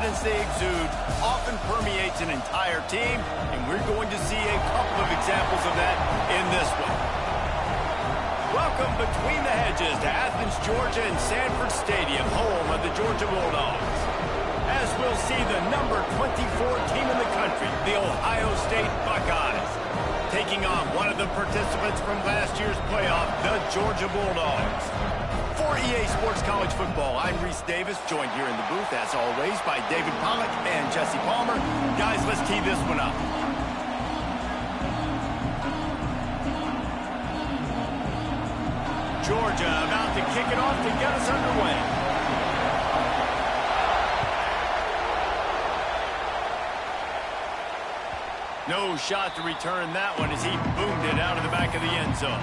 confidence they exude often permeates an entire team, and we're going to see a couple of examples of that in this one. Welcome between the hedges to Athens, Georgia and Sanford Stadium, home of the Georgia Bulldogs. As we'll see the number 24 team in the country, the Ohio State Buckeyes, taking on one of the participants from last year's playoff, the Georgia Bulldogs. For EA Sports College Football, I'm Reese Davis, joined here in the booth, as always, by David Pollack and Jesse Palmer. Guys, let's tee this one up. Georgia about to kick it off to get us underway. No shot to return that one as he boomed it out of the back of the end zone.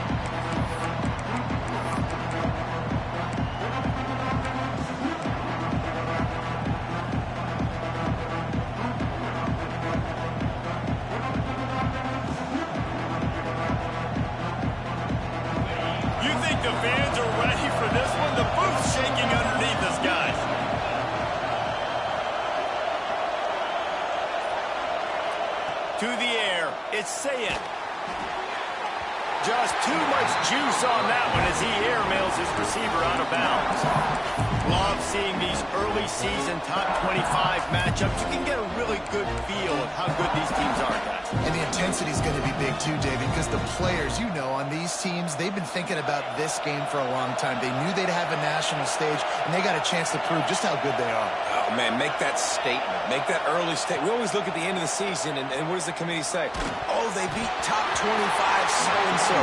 You think the fans are ready for this one? The booth's shaking underneath us, guys. To the air, it's Sayed. Just too much juice on that one as he airmails his receiver out of bounds. Love seeing these early season top 25 matchups. You can get a really good feel of how good these teams are, guys. And the intensity is going to be big too, David, because the players, you know, on these teams, they've been thinking about this game for a long time. They knew they'd have a national stage, and they got a chance to prove just how good they are. Oh, man, make that statement. Make that early statement. We always look at the end of the season, and what does the committee say? Oh, they beat top 25 so-and-so.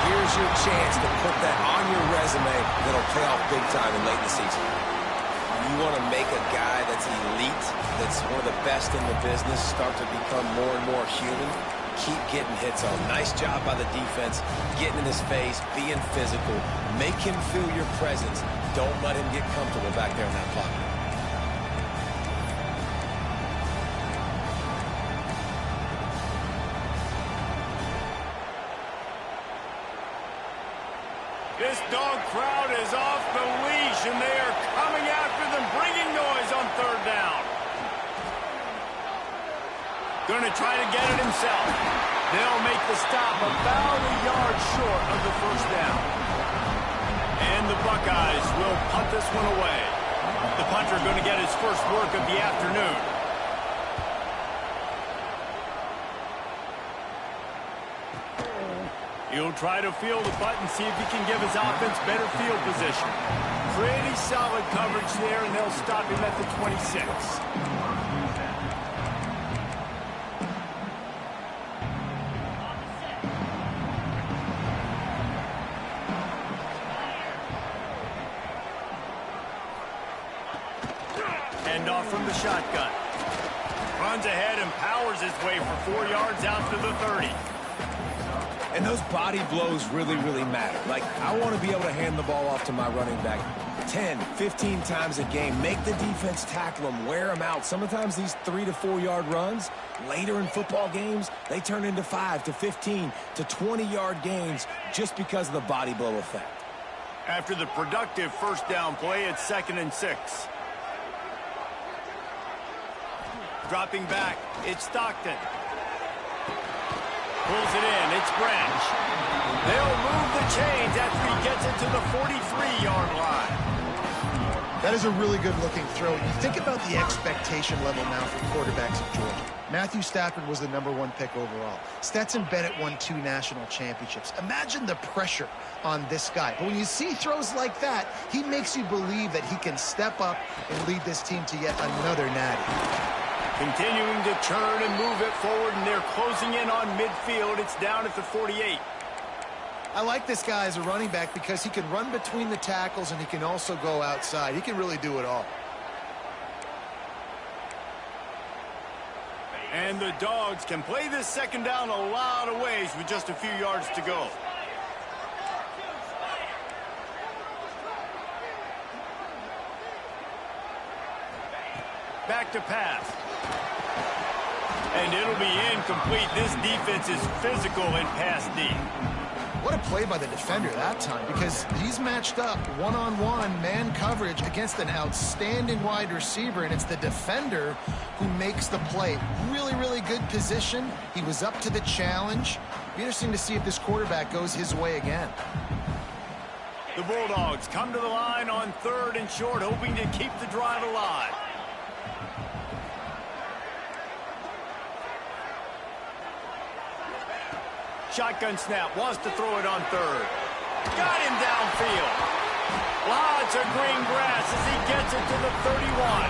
Here's your chance to put that on your resume that'll pay off big time in late in the season. You want to make a guy that's elite, that's one of the best in the business, start to become more and more human. Keep getting hits on. Nice job by the defense, getting in his face, being physical. Make him feel your presence. Don't let him get comfortable back there in that pocket. This dog crowd is off the leash, and they are coming after them, bringing noise on third down. Going to try to get it himself. They'll make the stop about a yard short of the first down. And the Buckeyes will punt this one away. The punter going to get his first work of the afternoon. He'll try to field the button, see if he can give his offense better field position. Pretty solid coverage there, and they'll stop him at the 26. Hand off from the shotgun. Runs ahead and powers his way for 4 yards out to the 30. And those body blows really, really matter. Like, I want to be able to hand the ball off to my running back 10, 15 times a game. Make the defense tackle them, wear them out. Sometimes these 3 to 4 yard runs, later in football games, they turn into 5 to 15 to 20 yard gains just because of the body blow effect. After the productive first down play, it's 2nd and 6. Dropping back, it's Stockton. Pulls it in, it's Branch. They'll move the chains after he gets it to the 43-yard line. That is a really good-looking throw. You think about the expectation level now for quarterbacks in Georgia. Matthew Stafford was the #1 pick overall. Stetson Bennett won 2 national championships. Imagine the pressure on this guy. But when you see throws like that, he makes you believe that he can step up and lead this team to yet another natty. Continuing to turn and move it forward, and they're closing in on midfield. It's down at the 48. I like this guy as a running back because he can run between the tackles and he can also go outside. He can really do it all. And the Dogs can play this second down a lot of ways with just a few yards to go. Back to pass. And it'll be incomplete. This defense is physical and pass deep. What a play by the defender that time, because he's matched up one-on-one man coverage against an outstanding wide receiver, and it's the defender who makes the play. Really, really good position. He was up to the challenge. Be interesting to see if this quarterback goes his way again. The Bulldogs come to the line on 3rd and short, hoping to keep the drive alive. Shotgun snap, wants to throw it on 3rd. Got him downfield. Lots of green grass as he gets it to the 31.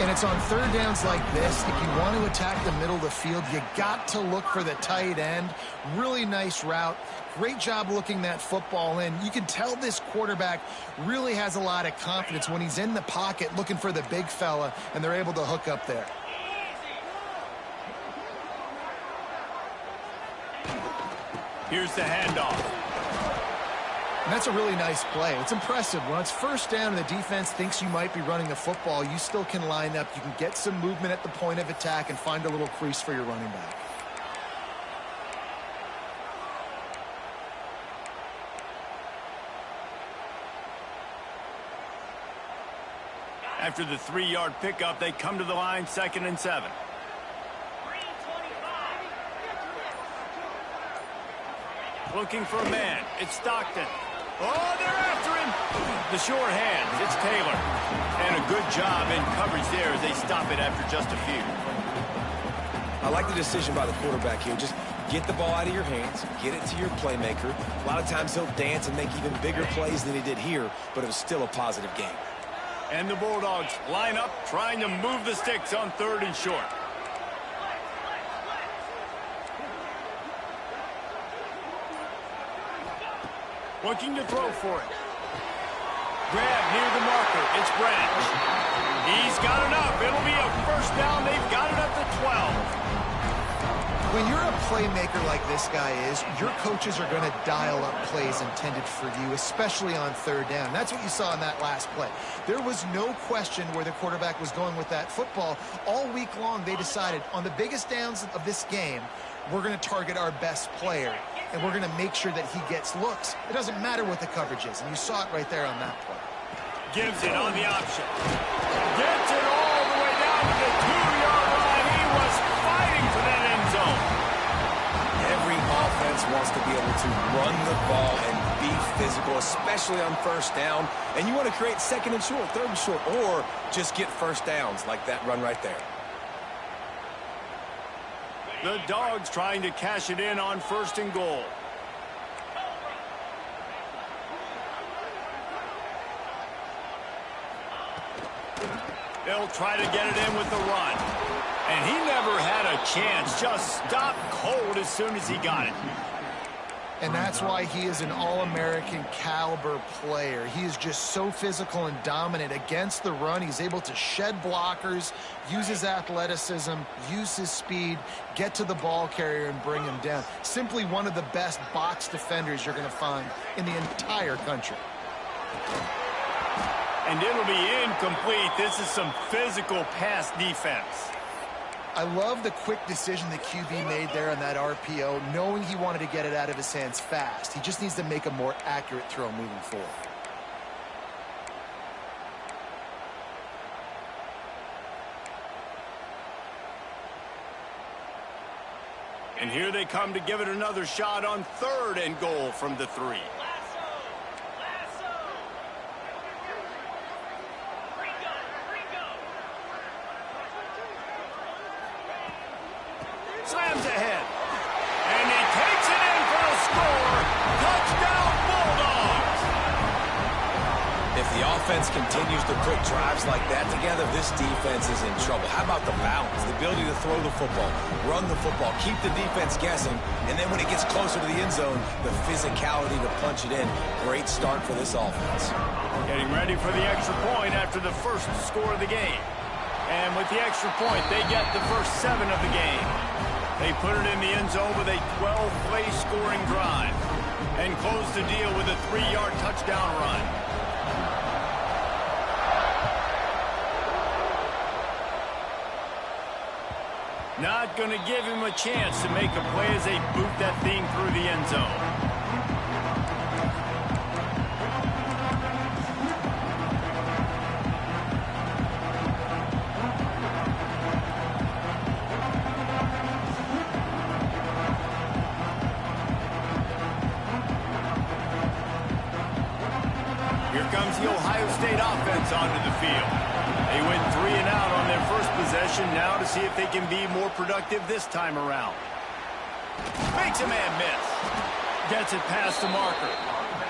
And it's on 3rd downs like this. If you want to attack the middle of the field, you got to look for the tight end. Really nice route. Great job looking that football in. You can tell this quarterback really has a lot of confidence when he's in the pocket looking for the big fella, and they're able to hook up there. Here's the handoff. And that's a really nice play. It's impressive. When it's 1st down and the defense thinks you might be running the football, you still can line up. You can get some movement at the point of attack and find a little crease for your running back. After the 3-yard pickup, they come to the line 2nd and 7. Looking for a man. It's Stockton. Oh, they're after him. The short hands. It's Taylor. And a good job in coverage there as they stop it after just a few. I like the decision by the quarterback here. Just get the ball out of your hands, get it to your playmaker. A lot of times he'll dance and make even bigger plays than he did here, but it was still a positive game. And the Bulldogs line up, trying to move the sticks on 3rd and short. Looking to throw for it. Grab near the marker. It's Branch. He's got enough. It'll be a 1st down. They've got it up to 12. When you're a playmaker like this guy is, your coaches are going to dial up plays intended for you, especially on 3rd down. That's what you saw in that last play. There was no question where the quarterback was going with that football. All week long, they decided on the biggest downs of this game, we're going to target our best player, and we're going to make sure that he gets looks. It doesn't matter what the coverage is, and you saw it right there on that play. Gives it on the option. Gets it all the way down to the 2-yard line. He was fighting for that end zone. Every offense wants to be able to run the ball and be physical, especially on 1st down. And you want to create 2nd and short, 3rd and short, or just get 1st downs like that run right there. The Dogs trying to cash it in on 1st and goal. They'll try to get it in with the run. And he never had a chance. Just stopped cold as soon as he got it. And that's why he is an all-American caliber player. He is just so physical and dominant against the run. He's able to shed blockers, use his athleticism, use his speed, get to the ball carrier and bring him down. Simply one of the best box defenders you're going to find in the entire country. And it'll be incomplete. This is some physical pass defense. I love the quick decision the QB made there on that RPO, knowing he wanted to get it out of his hands fast. He just needs to make a more accurate throw moving forward. And here they come to give it another shot on 3rd and goal from the 3. Slams ahead. And he takes it in for a score. Touchdown, Bulldogs. If the offense continues to put drives like that together, this defense is in trouble. How about the balance, the ability to throw the football, run the football, keep the defense guessing, and then when it gets closer to the end zone, the physicality to punch it in. Great start for this offense. Getting ready for the extra point after the first score of the game. And with the extra point, they get the first 7 of the game. They put it in the end zone with a 12-play scoring drive and close the deal with a 3-yard touchdown run. Not going to give him a chance to make a play as they boot that thing through the end zone. Here comes the Ohio State offense onto the field. They went 3 and out on their first possession, now to see if they can be more productive this time around. Makes a man miss. Gets it past the marker.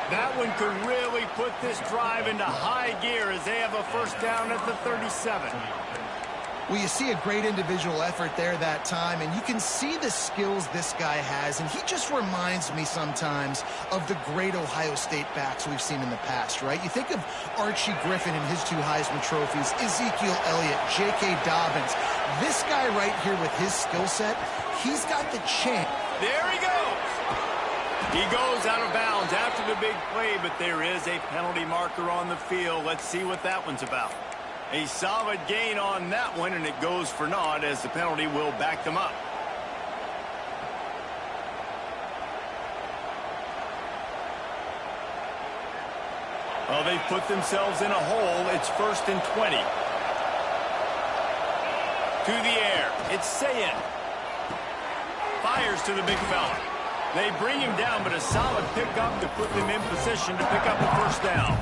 That one could really put this drive into high gear as they have a first down at the 37. Well, you see a great individual effort there that time, and you can see the skills this guy has, and he just reminds me sometimes of the great Ohio State backs we've seen in the past, right? You think of Archie Griffin and his 2 Heisman trophies, Ezekiel Elliott, J.K. Dobbins. This guy right here with his skill set, he's got the chance. There he goes. He goes out of bounds after the big play, but there is a penalty marker on the field. Let's see what that one's about. A solid gain on that one, and it goes for naught as the penalty will back them up. Well, they've put themselves in a hole. It's 1st and 20. To the air. It's Sayin. Fires to the big fella. They bring him down, but a solid pickup to put them in position to pick up a first down.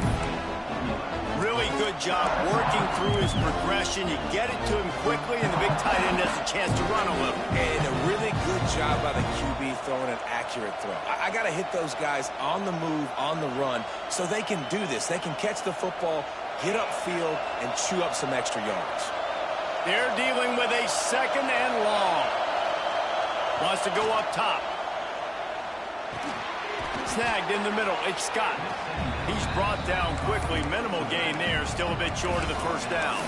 Really good job working through his progression. You get it to him quickly, and the big tight end has a chance to run a little. And a really good job by the QB throwing an accurate throw. I got to hit those guys on the move, on the run, so they can do this. They can catch the football, get upfield, and chew up some extra yards. They're dealing with a 2nd and long. Wants to go up top. Snagged in the middle. It's Scott. He's brought down quickly. Minimal gain there. Still a bit short of the first down.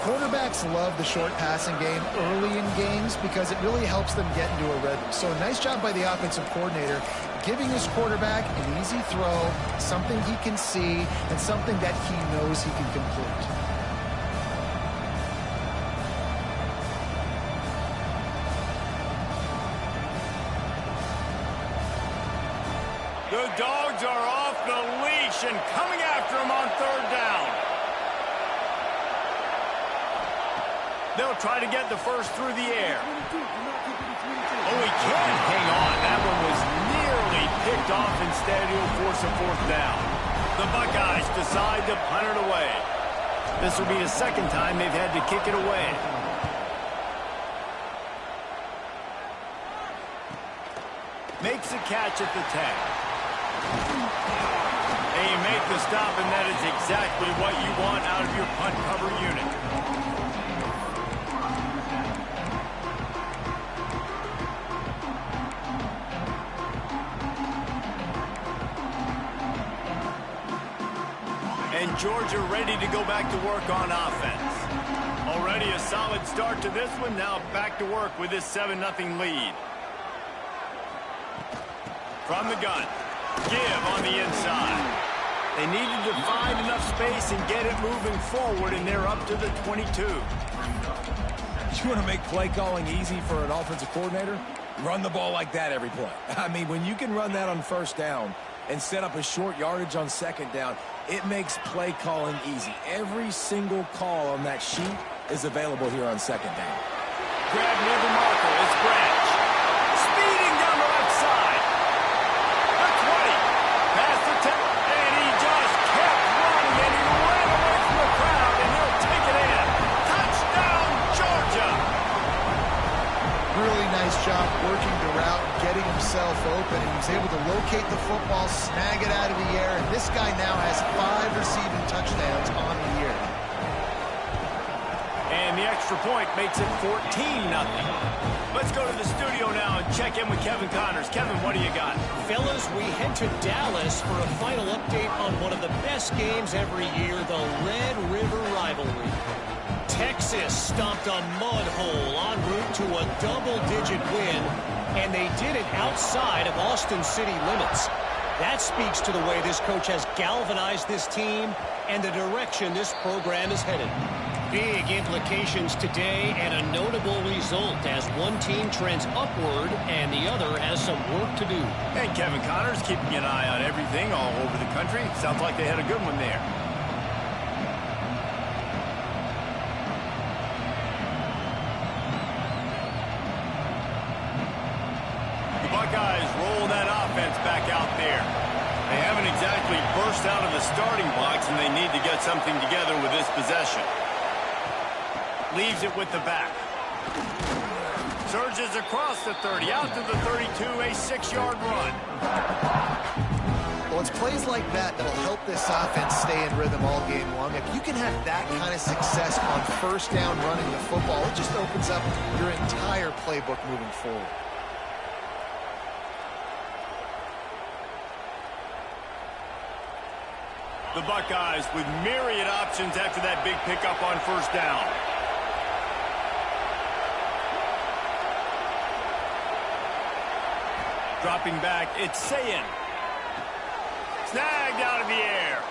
Quarterbacks love the short passing game early in games because it really helps them get into a rhythm. So nice job by the offensive coordinator giving his quarterback an easy throw, something he can see, and something that he knows he can complete. The Dogs are off the leash and coming after him on 3rd down. They'll try to get the first through the air. Oh, he can't hang on. That one was nearly picked off. Instead, he'll force a 4th down. The Buckeyes decide to punt it away. This will be the 2nd time they've had to kick it away. Makes a catch at the 10. And you make the stop, and that is exactly what you want out of your punt cover unit. And Georgia ready to go back to work on offense. Already a solid start to this one. Now back to work with this 7-0 lead. From the gun. Give on the inside. They needed to find enough space and get it moving forward, and they're up to the 22. You want to make play calling easy for an offensive coordinator? Run the ball like that every play. I mean, when you can run that on 1st down and set up a short yardage on 2nd down, it makes play calling easy. Every single call on that sheet is available here on 2nd down. Grab near the marker. It's Branch. Speeding down the left side. The 20. Past the 10. And he just kept running, and he ran away from the crowd, and he'll take it in. Touchdown, Georgia. Really nice job working the route, getting himself open, and he was able to locate the football, snag it out of the air, and this guy now has 5 receiving touchdowns on the year. And the extra point makes it 14-0. Let's go to the studio now and check in with Kevin Connors. Kevin, what do you got? Fellas, we head to Dallas for a final update on one of the best games every year, the Red River rivalry. Texas stomped a mud hole en route to a double-digit win, and they did it outside of Austin city limits. That speaks to the way this coach has galvanized this team and the direction this program is headed. Big implications today and a notable result as one team trends upward and the other has some work to do. And Kevin Connor's keeping an eye on everything all over the country. Sounds like they had a good one there. The Buckeyes roll that offense back out there. They haven't exactly burst out of the starting blocks, and they need to get something together with this possession. Leaves it with the back. Surges across the 30, out to the 32, a 6-yard run. Well, it's plays like that that'll help this offense stay in rhythm all game long. If you can have that kind of success on first down running the football, it just opens up your entire playbook moving forward. The Buckeyes with myriad options after that big pickup on first down. Dropping back, it's Sayin. Snagged out of the air.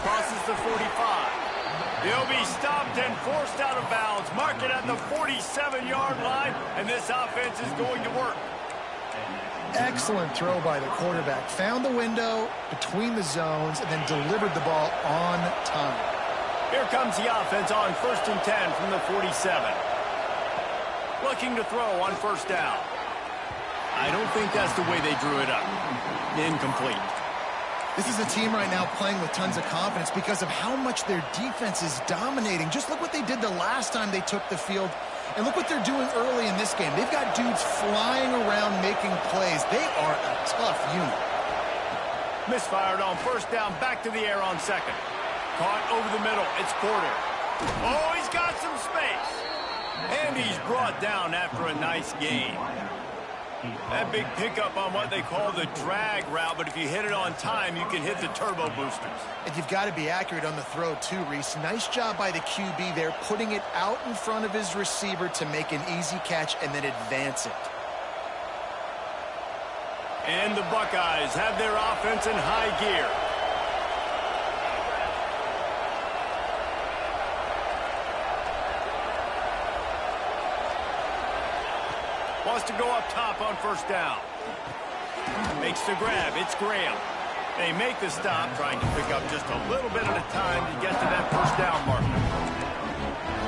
Crosses the 45. He'll be stopped and forced out of bounds. Mark it at the 47-yard line, and this offense is going to work. Excellent throw by the quarterback. Found the window between the zones and then delivered the ball on time. Here comes the offense on 1st and 10 from the 47. Looking to throw on first down. I don't think that's the way they drew it up. Incomplete. This is a team right now playing with tons of confidence because of how much their defense is dominating. Just look what they did the last time they took the field, and look what they're doing early in this game. They've got dudes flying around making plays. They are a tough unit. Misfired on first down, back to the air on second. Caught over the middle, it's Porter. Oh, he's got some space. And he's brought down after a nice gain. That big pickup on what they call the drag route, but if you hit it on time, you can hit the turbo boosters. And you've got to be accurate on the throw too, Reese. Nice job by the QB there, putting it out in front of his receiver to make an easy catch and then advance it. And the Buckeyes have their offense in high gear. Wants to go up top on first down. Makes the grab. It's Graham. They make the stop, trying to pick up just a little bit at a time to get to that first down marker.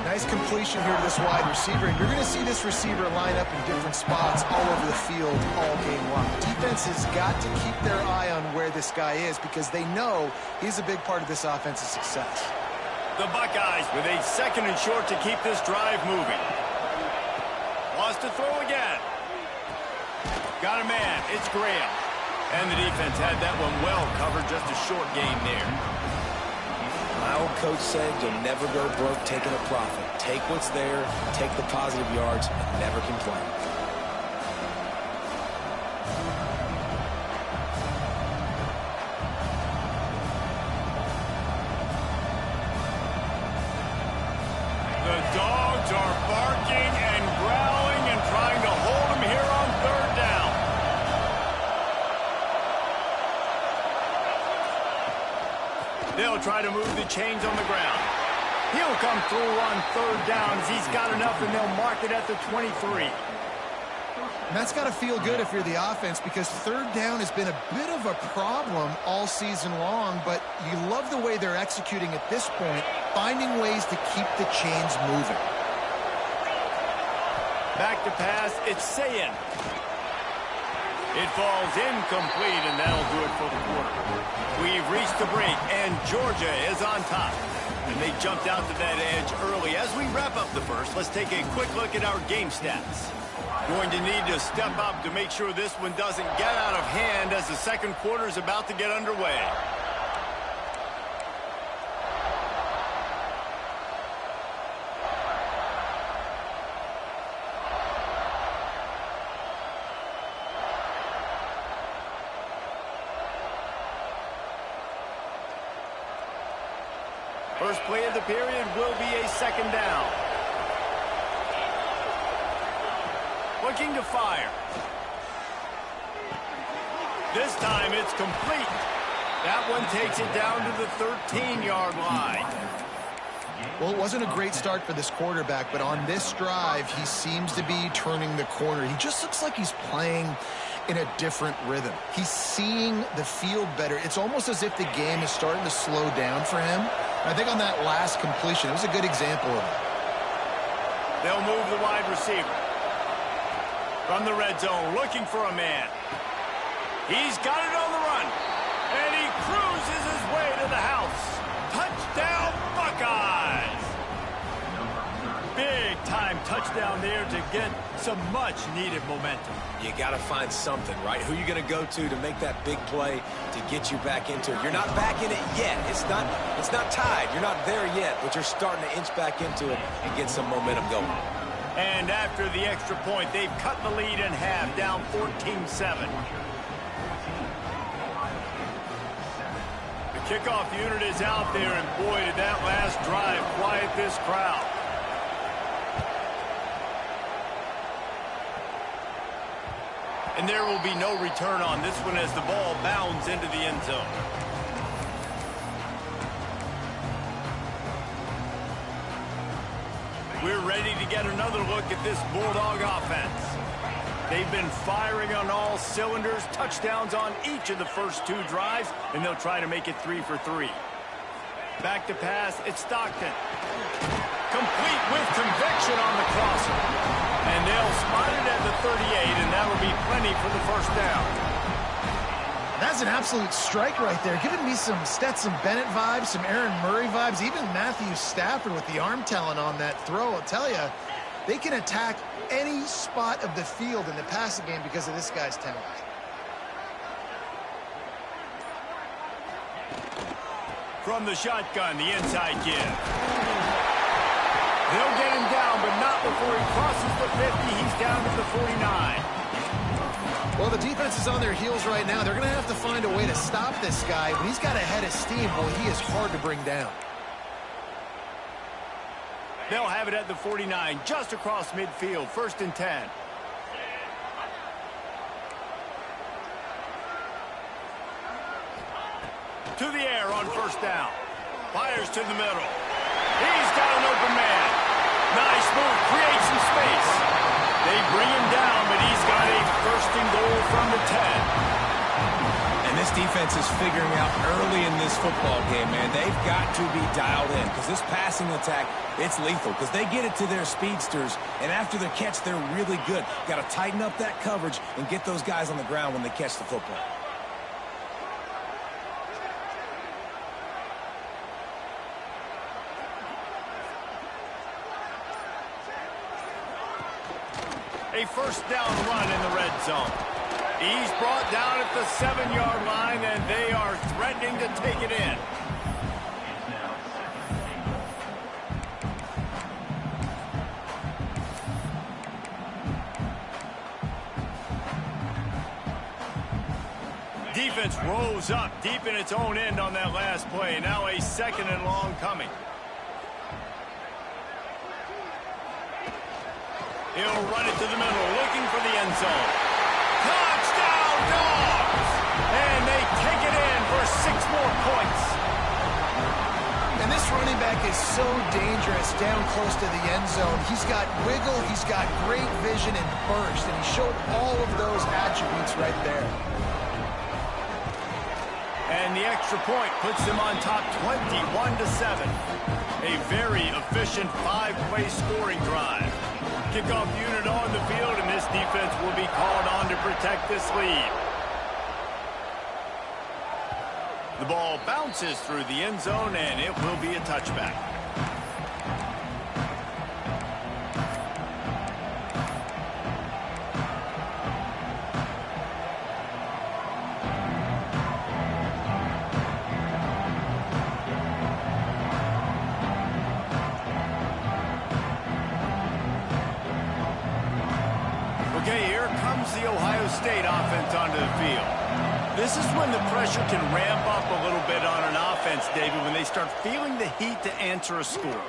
Nice completion here to this wide receiver, and you're going to see this receiver line up in different spots all over the field all game long. Defense has got to keep their eye on where this guy is because they know he's a big part of this offense's success. The Buckeyes with a 2nd and short to keep this drive moving. Wants to throw again. Got a man. It's Graham. And the defense had that one well covered. Just a short gain there. My old coach said you'll never go broke taking a profit. Take what's there, take the positive yards, and never complain. The dogs are barking and growling and trying to hold him here on 3rd down. They'll try to move the chains on the ground. He'll come through on 3rd down as he's got enough, and they'll mark it at the 23. And that's got to feel good if you're the offense because 3rd down has been a bit of a problem all season long, but you love the way they're executing at this point, finding ways to keep the chains moving. Back to pass, it's Sayin. It falls incomplete, and that'll do it for the quarter. We've reached the break, and Georgia is on top. And they jumped out to that edge early. As we wrap up the first, let's take a quick look at our game stats. Going to need to step up to make sure this one doesn't get out of hand as the second quarter is about to get underway. First play of the period will be a 2nd down. Looking to fire. This time it's complete. That one takes it down to the 13-yard line. Well, it wasn't a great start for this quarterback, but on this drive, he seems to be turning the corner. He just looks like he's playing in a different rhythm. He's seeing the field better. It's almost as if the game is starting to slow down for him. I think on that last completion, it was a good example of it. They'll move the wide receiver. From the red zone, looking for a man. He's got it on the run. And he cruises his way to the house. Touchdown, Buckeyes! Big-time touchdown there to get some much-needed momentum. You got to find something, right? Who are you going to go to make that big play to get you back into it? You're not back in it yet. It's not tied. You're not there yet, but you're starting to inch back into it and get some momentum going. And after the extra point, they've cut the lead in half, down 14-7. The kickoff unit is out there, and boy, did that last drive quiet this crowd. And there will be no return on this one as the ball bounds into the end zone. We're ready to get another look at this Bulldog offense. They've been firing on all cylinders, touchdowns on each of the first two drives, and they'll try to make it 3 for 3. Back to pass, it's Stockton. Complete with conviction on the crosser. And they'll spot it at the 38, and that'll be plenty for the first down. That's an absolute strike right there, giving me some Stetson Bennett vibes, some Aaron Murray vibes, even Matthew Stafford with the arm talent on that throw. I'll tell you, they can attack any spot of the field in the passing game because of this guy's talent. From the shotgun, the inside give. They'll get him down, but not before he crosses the 50. He's down to the 49. Well, the defense is on their heels right now. They're going to have to find a way to stop this guy. When he's got a head of steam, well, he is hard to bring down. They'll have it at the 49, just across midfield, 1st and 10. To the air on 1st down. Fires to the middle. He's got an open man. Nice move, creates some space. They bring him down, but he's got a 1st and goal from the 10. And this defense is figuring out early in this football game, man, they've got to be dialed in because this passing attack, it's lethal because they get it to their speedsters, and after the catch, they're really good. Got to tighten up that coverage and get those guys on the ground when they catch the football. A 1st down run in the red zone. He's brought down at the 7-yard line, and they are threatening to take it in. Defense rose up deep in its own end on that last play. Now a 2nd and long coming. He'll run it to the middle, looking for the end zone. Touchdown, Dogs! And they take it in for 6 more points. And this running back is so dangerous down close to the end zone. He's got wiggle, he's got great vision and burst, and he showed all of those attributes right there. And the extra point puts them on top 21-7. A very efficient 5-play scoring drive. Kickoff unit on the field, and this defense will be called on to protect this lead. The ball bounces through the end zone, and it will be a touchback. Okay, here comes the Ohio State offense onto the field. This is when the pressure can ramp up a little bit on an offense, David, when they start feeling the heat to answer a score.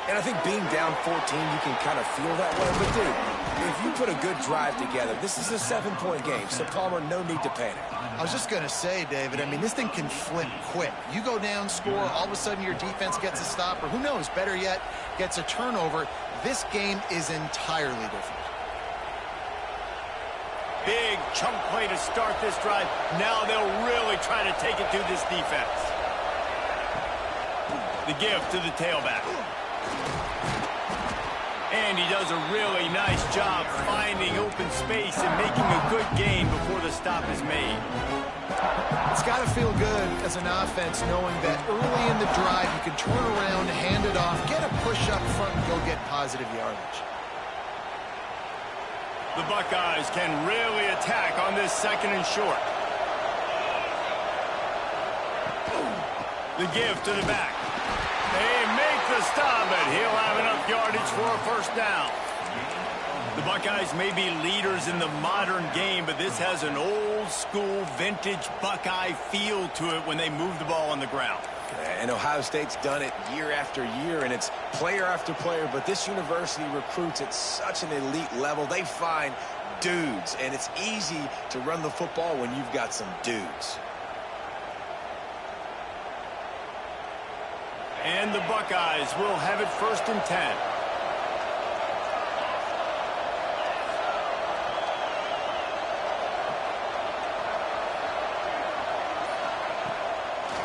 And I think being down 14, you can kind of feel that way. But, dude, If you put a good drive together, this is a 7-point game, so Palmer, no need to panic. I was just going to say, David, I mean, this thing can flip quick. You go down, score, all of a sudden your defense gets a stop, or who knows, better yet, gets a turnover. This game is entirely different. Big chunk play to start this drive. Now they'll really try to take it to this defense. The give to the tailback. And he does a really nice job finding open space and making a good gain before the stop is made. It's got to feel good as an offense knowing that early in the drive you can turn around, hand it off, get a push up front, and go get positive yardage. The Buckeyes can really attack on this 2nd and short. The give to the back. They make the stop, but he'll have enough yardage for a first down. The Buckeyes may be leaders in the modern game, but this has an old-school, vintage Buckeye feel to it when they move the ball on the ground. And Ohio State's done it year after year, and it's player after player, but this university recruits at such an elite level. They find dudes, and it's easy to run the football when you've got some dudes. And the Buckeyes will have it 1st and 10.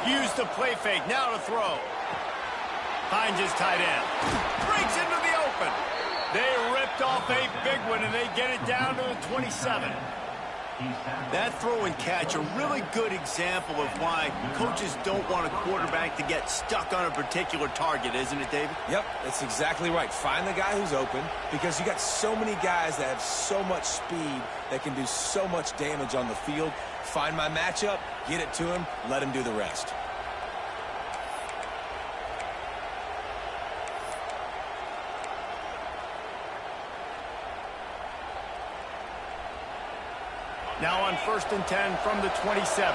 Use the play fake, now to throw. Finds his tight end. Breaks into the open. They ripped off a big one, and they get it down to the 27. That throw and catch, a really good example of why coaches don't want a quarterback to get stuck on a particular target, isn't it, David? Yep, that's exactly right. Find the guy who's open, because you got so many guys that have so much speed that can do so much damage on the field. Find my matchup, get it to him, let him do the rest. Now on 1st and 10 from the 27.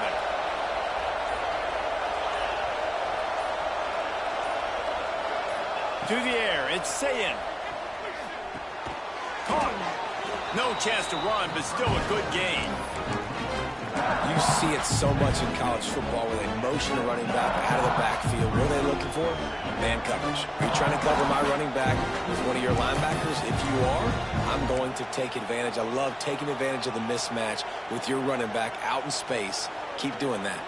To the air, it's Sayin. Caught. No chance to run, but still a good gain. You see it so much in college football where they motion a running back out of the backfield. What are they looking for? Man coverage. Are you trying to cover my running back with one of your linebackers? If you are, I'm going to take advantage. I love taking advantage of the mismatch with your running back out in space. Keep doing that.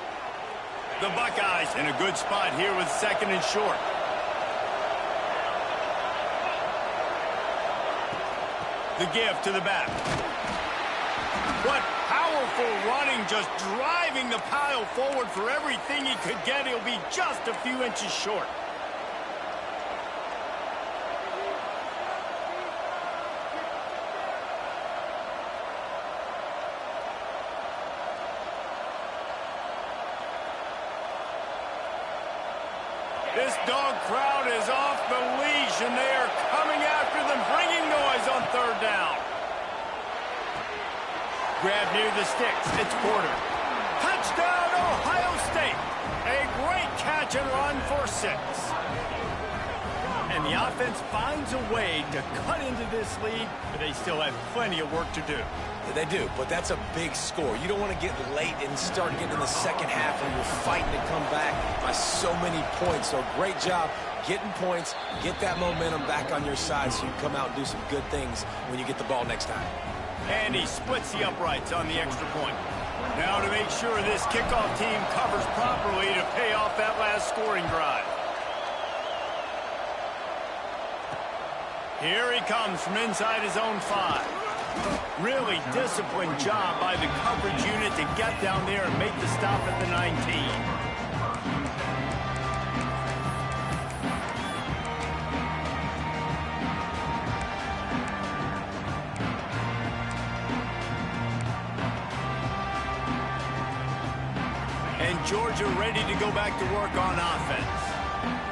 The Buckeyes in a good spot here with 2nd and short. The give to the back. What powerful running, just driving the pile forward for everything he could get. He'll be just a few inches short. This dog crowd is off the leash, and they are coming after them, bringing noise on 3rd down. Grab near the sticks. It's Porter. Touchdown, Ohio State. A great catch and run for 6. And the offense finds a way to cut into this lead, but they still have plenty of work to do. They do, but that's a big score. You don't want to get late and start getting in the second half when you're fighting to come back by so many points. So great job getting points, get that momentum back on your side so you can come out and do some good things when you get the ball next time. And he splits the uprights on the extra point. Now to make sure this kickoff team covers properly to pay off that last scoring drive. Here he comes from inside his own 5. Really disciplined job by the coverage unit to get down there and make the stop at the 19. And Georgia ready to go back to work on offense.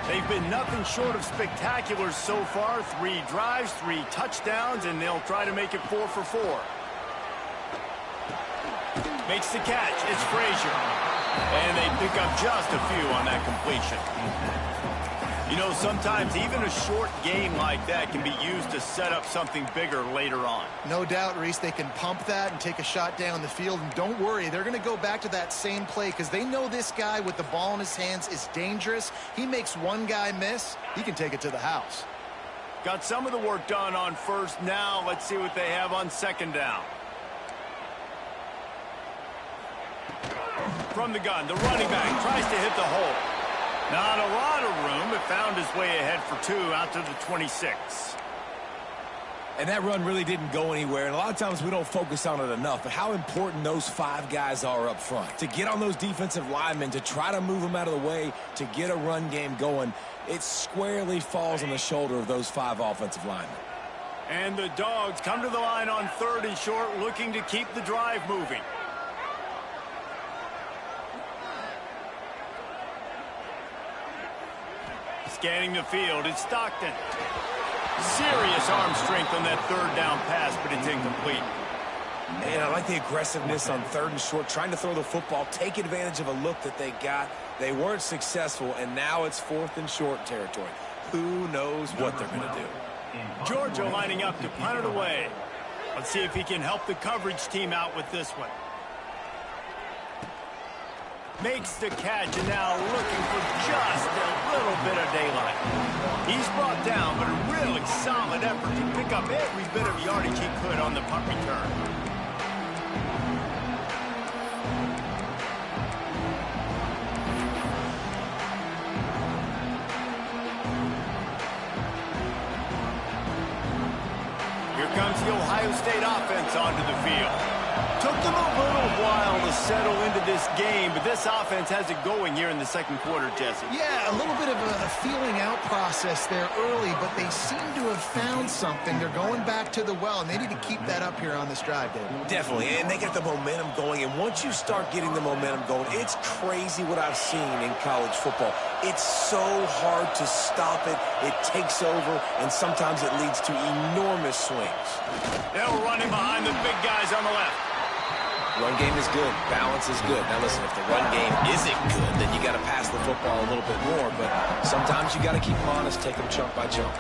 They've been nothing short of spectacular so far. 3 drives, 3 touchdowns, and they'll try to make it 4 for 4. Makes the catch. It's Frazier. And they pick up just a few on that completion. You know, sometimes even a short game like that can be used to set up something bigger later on. No doubt, Reese, they can pump that and take a shot down the field. And don't worry, they're going to go back to that same play because they know this guy with the ball in his hands is dangerous. He makes one guy miss, he can take it to the house. Got some of the work done on first. Now let's see what they have on second down. From the gun, the running back tries to hit the hole. Not a lot of room, but found his way ahead for 2 out to the 26. And that run really didn't go anywhere, and a lot of times we don't focus on it enough, but how important those 5 guys are up front. To get on those defensive linemen, to try to move them out of the way, to get a run game going, it squarely falls on the shoulder of those 5 offensive linemen. And the Dogs come to the line on 3rd and short, looking to keep the drive moving. Scanning the field, it's Stockton. Serious arm strength on that 3rd down pass, but it's incomplete. And I like the aggressiveness on 3rd and short, trying to throw the football, take advantage of a look that they got. They weren't successful, and now it's 4th and short territory. Who knows what they're going to do? Georgia lining up to punt it away. Let's see if he can help the coverage team out with this one. Makes the catch, and now looking for just a little bit of daylight. He's brought down, but a really solid effort to pick up every bit of yardage he could on the punt return. Here comes the Ohio State offense onto the field. Took them a little while to settle into this game, but this offense has it going here in the second quarter, Jesse. Yeah, a little bit of a feeling out process there early, but they seem to have found something. They're going back to the well, and they need to keep that up here on this drive, David. Definitely, and they get the momentum going, and once you start getting the momentum going, it's crazy what I've seen in college football. It's so hard to stop it. It takes over, and sometimes it leads to enormous swings. They'll run him behind the big guys on the left. Run game is good. Balance is good. Now, listen, if the run game isn't good, then you got to pass the football a little bit more. But sometimes you got to keep them honest, take them chunk by chunk.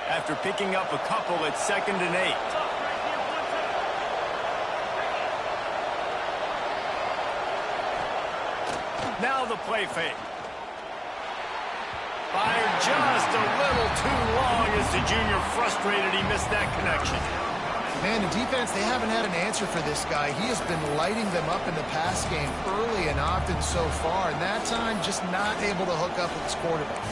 After picking up a couple at 2nd and 8. Now the play fake. Fired just a little too long as the junior frustrated. He missed that connection. Man, the defense, they haven't had an answer for this guy. He has been lighting them up in the pass game early and often so far, and that time just not able to hook up with his quarterback.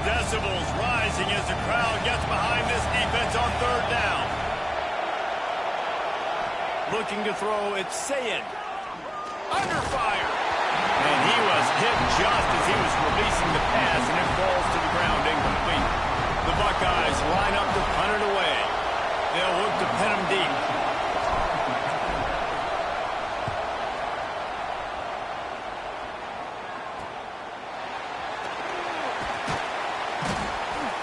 Decibels rising as the crowd gets behind this defense on 3rd down. Looking to throw, it's Sayed. Under fire. And he was hit just as he was releasing the pass, and it falls to the ground incomplete. The Buckeyes line up to punt it away. They'll look to pin him deep.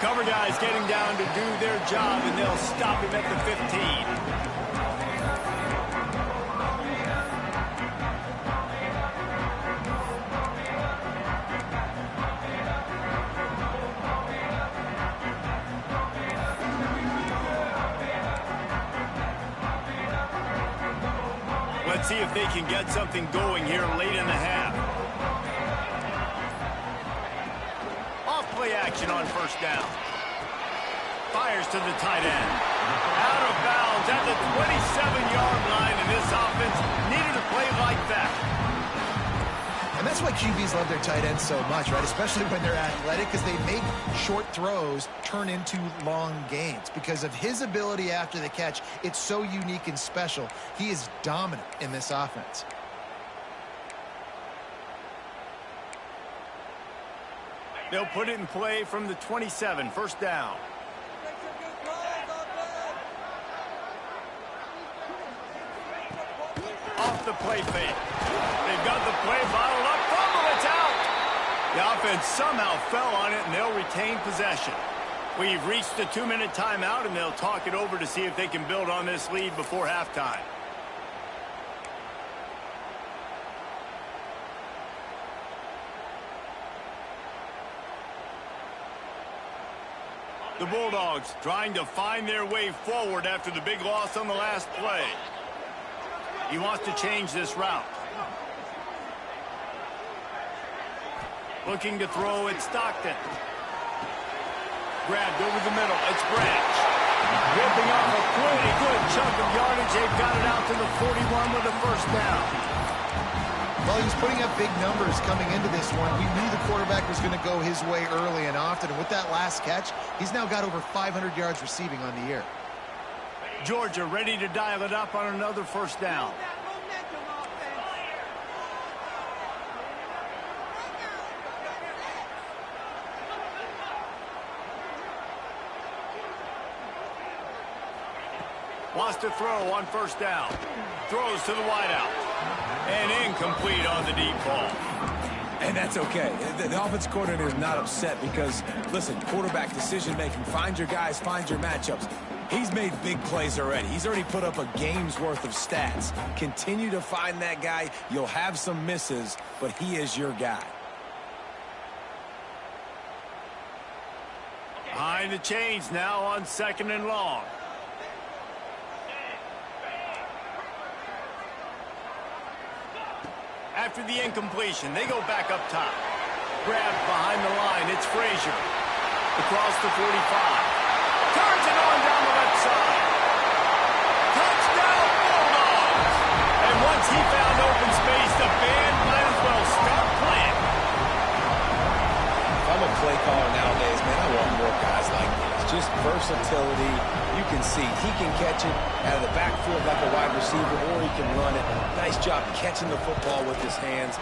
Cover guys getting down to do their job, and they'll stop him at the 15. Let's see if they can get something going here late in the half. Off-play action on 1st down. Fires to the tight end. Out of bounds at the 27-yard line, and this offense needed a play like that. And that's why QBs love their tight ends so much, right? Especially when they're athletic, because they make short throws turn into long gains. Because of his ability after the catch, it's so unique and special. He is dominant in this offense. They'll put it in play from the 27, 1st down. Off the play fake. They've got the play bottled up. Fumble, it's The offense somehow fell on it, and they'll retain possession. We've reached the 2-minute timeout, and they'll talk it over to see if they can build on this lead before halftime. The Bulldogs trying to find their way forward after the big loss on the last play. He wants to change this route. Looking to throw at Stockton. Grabbed over the middle. It's Branch. Ripping off a pretty good chunk of yardage. They've got it out to the 41 with a first down. Well, he's putting up big numbers coming into this one. We knew the quarterback was going to go his way early and often. And with that last catch, he's now got over 500 yards receiving on the year. Georgia ready to dial it up on another first down. Wants to throw on first down. Throws to the wideout. And incomplete on the deep ball. And that's okay. The offensive coordinator is not upset because, listen, quarterback decision-making, find your guys, find your matchups. He's made big plays already. He's already put up a game's worth of stats. Continue to find that guy. You'll have some misses, but he is your guy. Behind the chains now on 2nd and long. After the incompletion, they go back up top. Grabbed behind the line, it's Frazier. Across the 45. Turns it on down the left side. Touchdown, Bulldogs! And once he found open space, the band might as well start playing. If I'm a play caller nowadays, man, I want more guys like this. Just versatility. You can see he can catch it out of the backfield like a wide receiver, or he can run it. Nice job catching the football with his hands,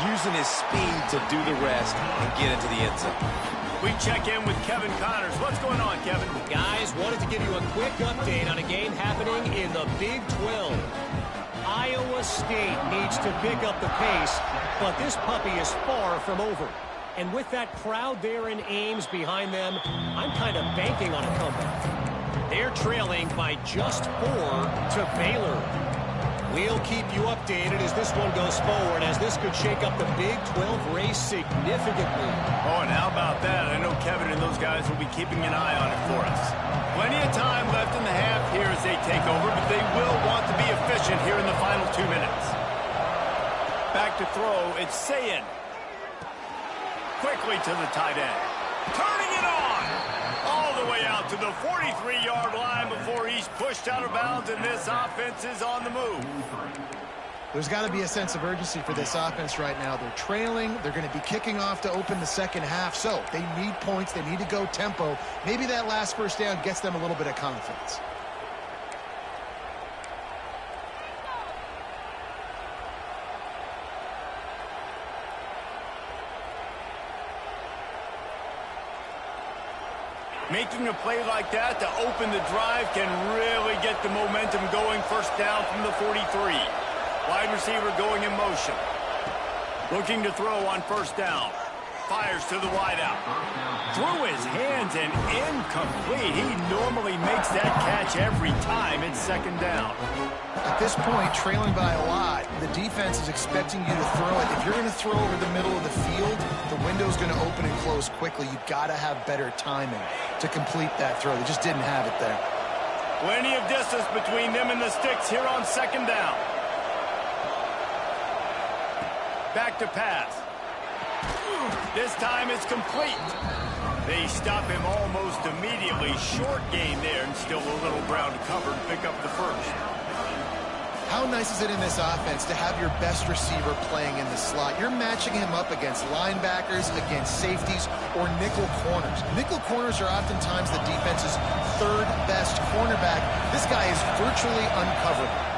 using his speed to do the rest and get into the end zone. We check in with Kevin Connors. What's going on, Kevin? Guys, wanted to give you a quick update on a game happening in the Big 12. Iowa State needs to pick up the pace, but this puppy is far from over. And with that crowd there in Ames behind them, I'm kind of banking on a comeback. They're trailing by just 4 to Baylor. We'll keep you updated as this one goes forward, as this could shake up the Big 12 race significantly. Oh, and how about that? I know Kevin and those guys will be keeping an eye on it for us. Plenty of time left in the half here as they take over, but they will want to be efficient here in the final 2 minutes. Back to throw, it's Sayin. Quickly to the tight end. Turning it on! All the way out to the 43-yard line before he's pushed out of bounds, and this offense is on the move. There's got to be a sense of urgency for this offense right now. They're trailing. They're going to be kicking off to open the second half. So they need points. They need to go tempo. Maybe that last first down gets them a little bit of confidence. Making a play like that to open the drive can really get the momentum going. First down from the 43. Wide receiver going in motion. Looking to throw on first down. Fires to the wideout. Through his hands and incomplete. He normally makes that catch every time. It's second down. At this point, trailing by a lot, the defense is expecting you to throw it. If you're going to throw over the middle of the field, the window's going to open and close quickly. You've got to have better timing to complete that throw. They just didn't have it there. Plenty of distance between them and the sticks here on second down. Back to pass. This time it's complete. They stop him almost immediately. Short gain there, and still a little ground to cover to pick up the first. How nice is it in this offense to have your best receiver playing in the slot? You're matching him up against linebackers, against safeties, or nickel corners. Nickel corners are oftentimes the defense's third best cornerback. This guy is virtually uncoverable.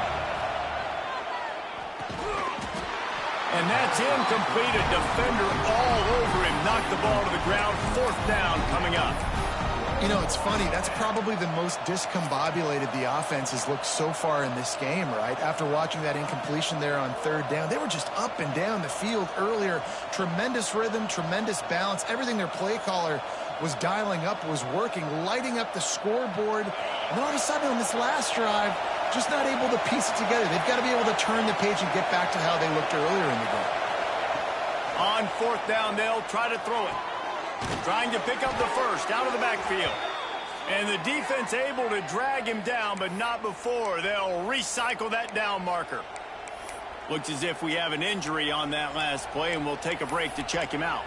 And that's incomplete. A defender all over him. Knocked the ball to the ground. Fourth down coming up. You know, it's funny. That's probably the most discombobulated the offense has looked so far in this game, right? After watching that incompletion there on third down, they were just up and down the field earlier. Tremendous rhythm, tremendous balance. Everything their play caller was dialing up was working, lighting up the scoreboard. And all of a sudden on this last drive, just not able to piece it together. They've got to be able to turn the page and get back to how they looked earlier in the game. On fourth down, they'll try to throw it. Trying to pick up the first out of the backfield. And the defense able to drag him down, but not before they'll recycle that down marker. Looks as if we have an injury on that last play, and we'll take a break to check him out.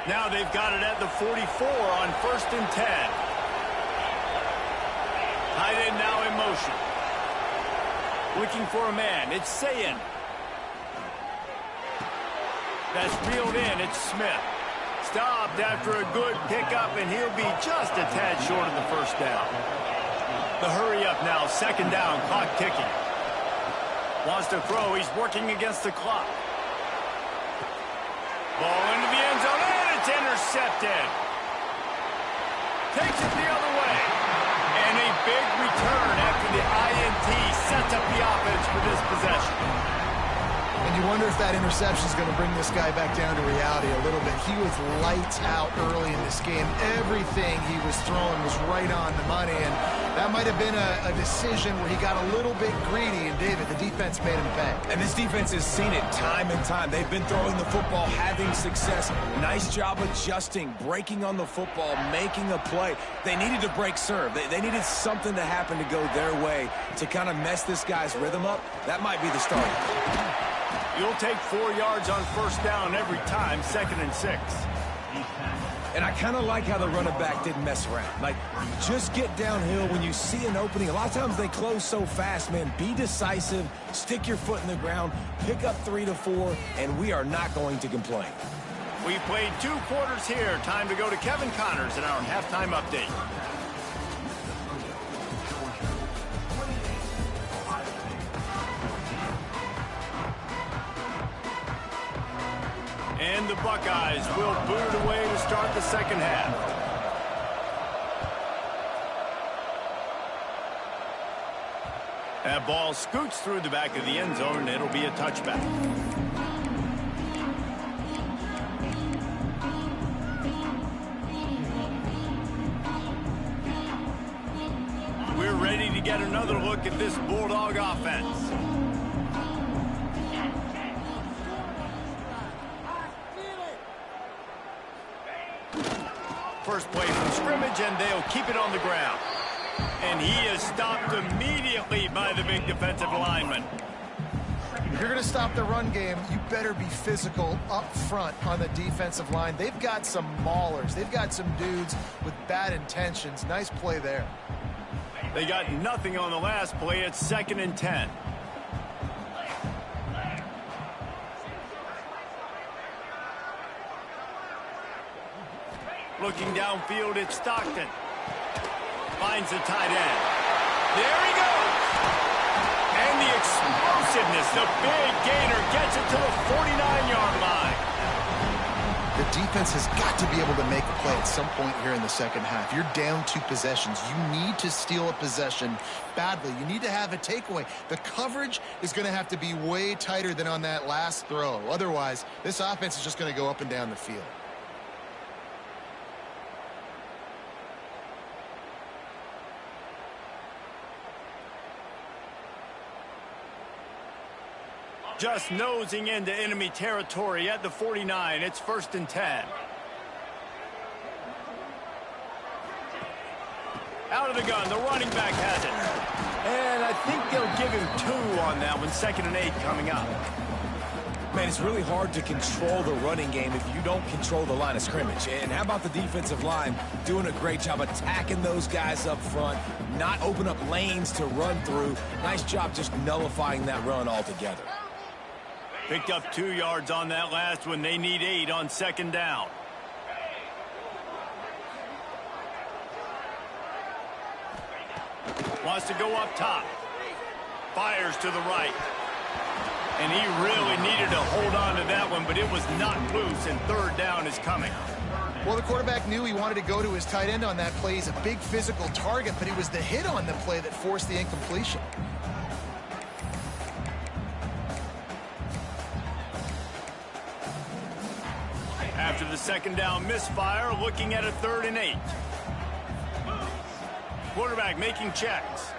Now they've got it at the 44 on 1st and 10. Tight end now in motion. Looking for a man. It's Sayin. That's reeled in. It's Smith. Stopped after a good pickup, and he'll be just a tad short of the first down. The hurry up now. 2nd down. Clock ticking. Wants to throw. He's working against the clock. Ball into the end zone, and it's intercepted. Takes it the other way. And a big return after the INT sets up the offense for this possession. And you wonder if that interception is going to bring this guy back down to reality a little bit. He was lights out early in this game. Everything he was throwing was right on the money, and that might have been a decision where he got a little bit greedy, and David, the defense made him pay. And this defense has seen it time and time. They've been throwing the football, having success. Nice job adjusting, breaking on the football, making a play. They needed to break serve. They needed something to happen to go their way to kind of mess this guy's rhythm up. That might be the start. You'll take 4 yards on 1st down every time, 2nd and 6. And I kind of like how the running back didn't mess around. Like, just get downhill when you see an opening. A lot of times they close so fast, man. Be decisive, stick your foot in the ground, pick up 3 to 4, and we are not going to complain. We played 2 quarters here. Time to go to Kevin Connors in our halftime update. And the Buckeyes will boot it away to start the 2nd half. That ball scoots through the back of the end zone, and it'll be a touchback. We're ready to get another look at this Bulldog offense. First play from scrimmage, and they'll keep it on the ground. And he is stopped immediately by the big defensive lineman. If you're going to stop the run game, you better be physical up front on the defensive line. They've got some maulers. They've got some dudes with bad intentions. Nice play there. They got nothing on the last play. It's 2nd and 10. Looking downfield, it's Stockton. Finds the tight end. There he goes. And the explosiveness, the big gainer gets it to the 49-yard line. The defense has got to be able to make a play at some point here in the 2nd half. You're down 2 possessions. You need to steal a possession badly. You need to have a takeaway. The coverage is going to have to be way tighter than on that last throw. Otherwise, this offense is just going to go up and down the field. Just nosing into enemy territory at the 49. It's 1st and 10. Out of the gun, the running back has it. And I think they'll give him 2 on that one. 2nd and 8 coming up. Man, it's really hard to control the running game if you don't control the line of scrimmage. And how about the defensive line doing a great job attacking those guys up front, not open up lanes to run through. Nice job just nullifying that run altogether. Picked up 2 yards on that last one. They need 8 on 2nd down. Wants to go up top. Fires to the right. And he really needed to hold on to that one, but it was not loose, and third down is coming. Well, the quarterback knew he wanted to go to his tight end on that play. He's a big physical target, but it was the hit on the play that forced the incompletion. After the second down misfire, looking at a 3rd and 8. Quarterback making checks.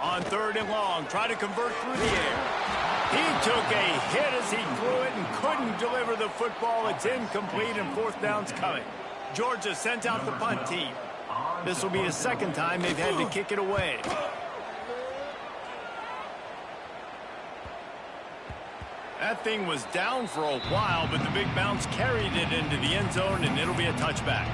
On 3rd and long, try to convert through the air. He took a hit as he threw it and couldn't deliver the football. It's incomplete and 4th down's coming. Georgia sent out the punt team. This will be the 2nd time they've had to kick it away. That thing was down for a while, but the big bounce carried it into the end zone, and it'll be a touchback.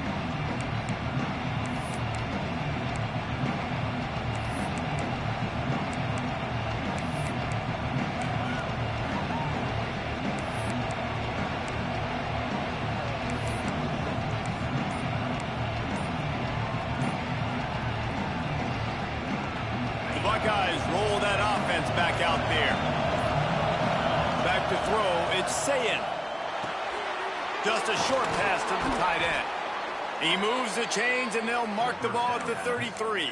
The Buckeyes roll that offense back out there. Back to throw, it's Sayin. Just a short pass to the tight end. He moves the chains, and they'll mark the ball at the 33.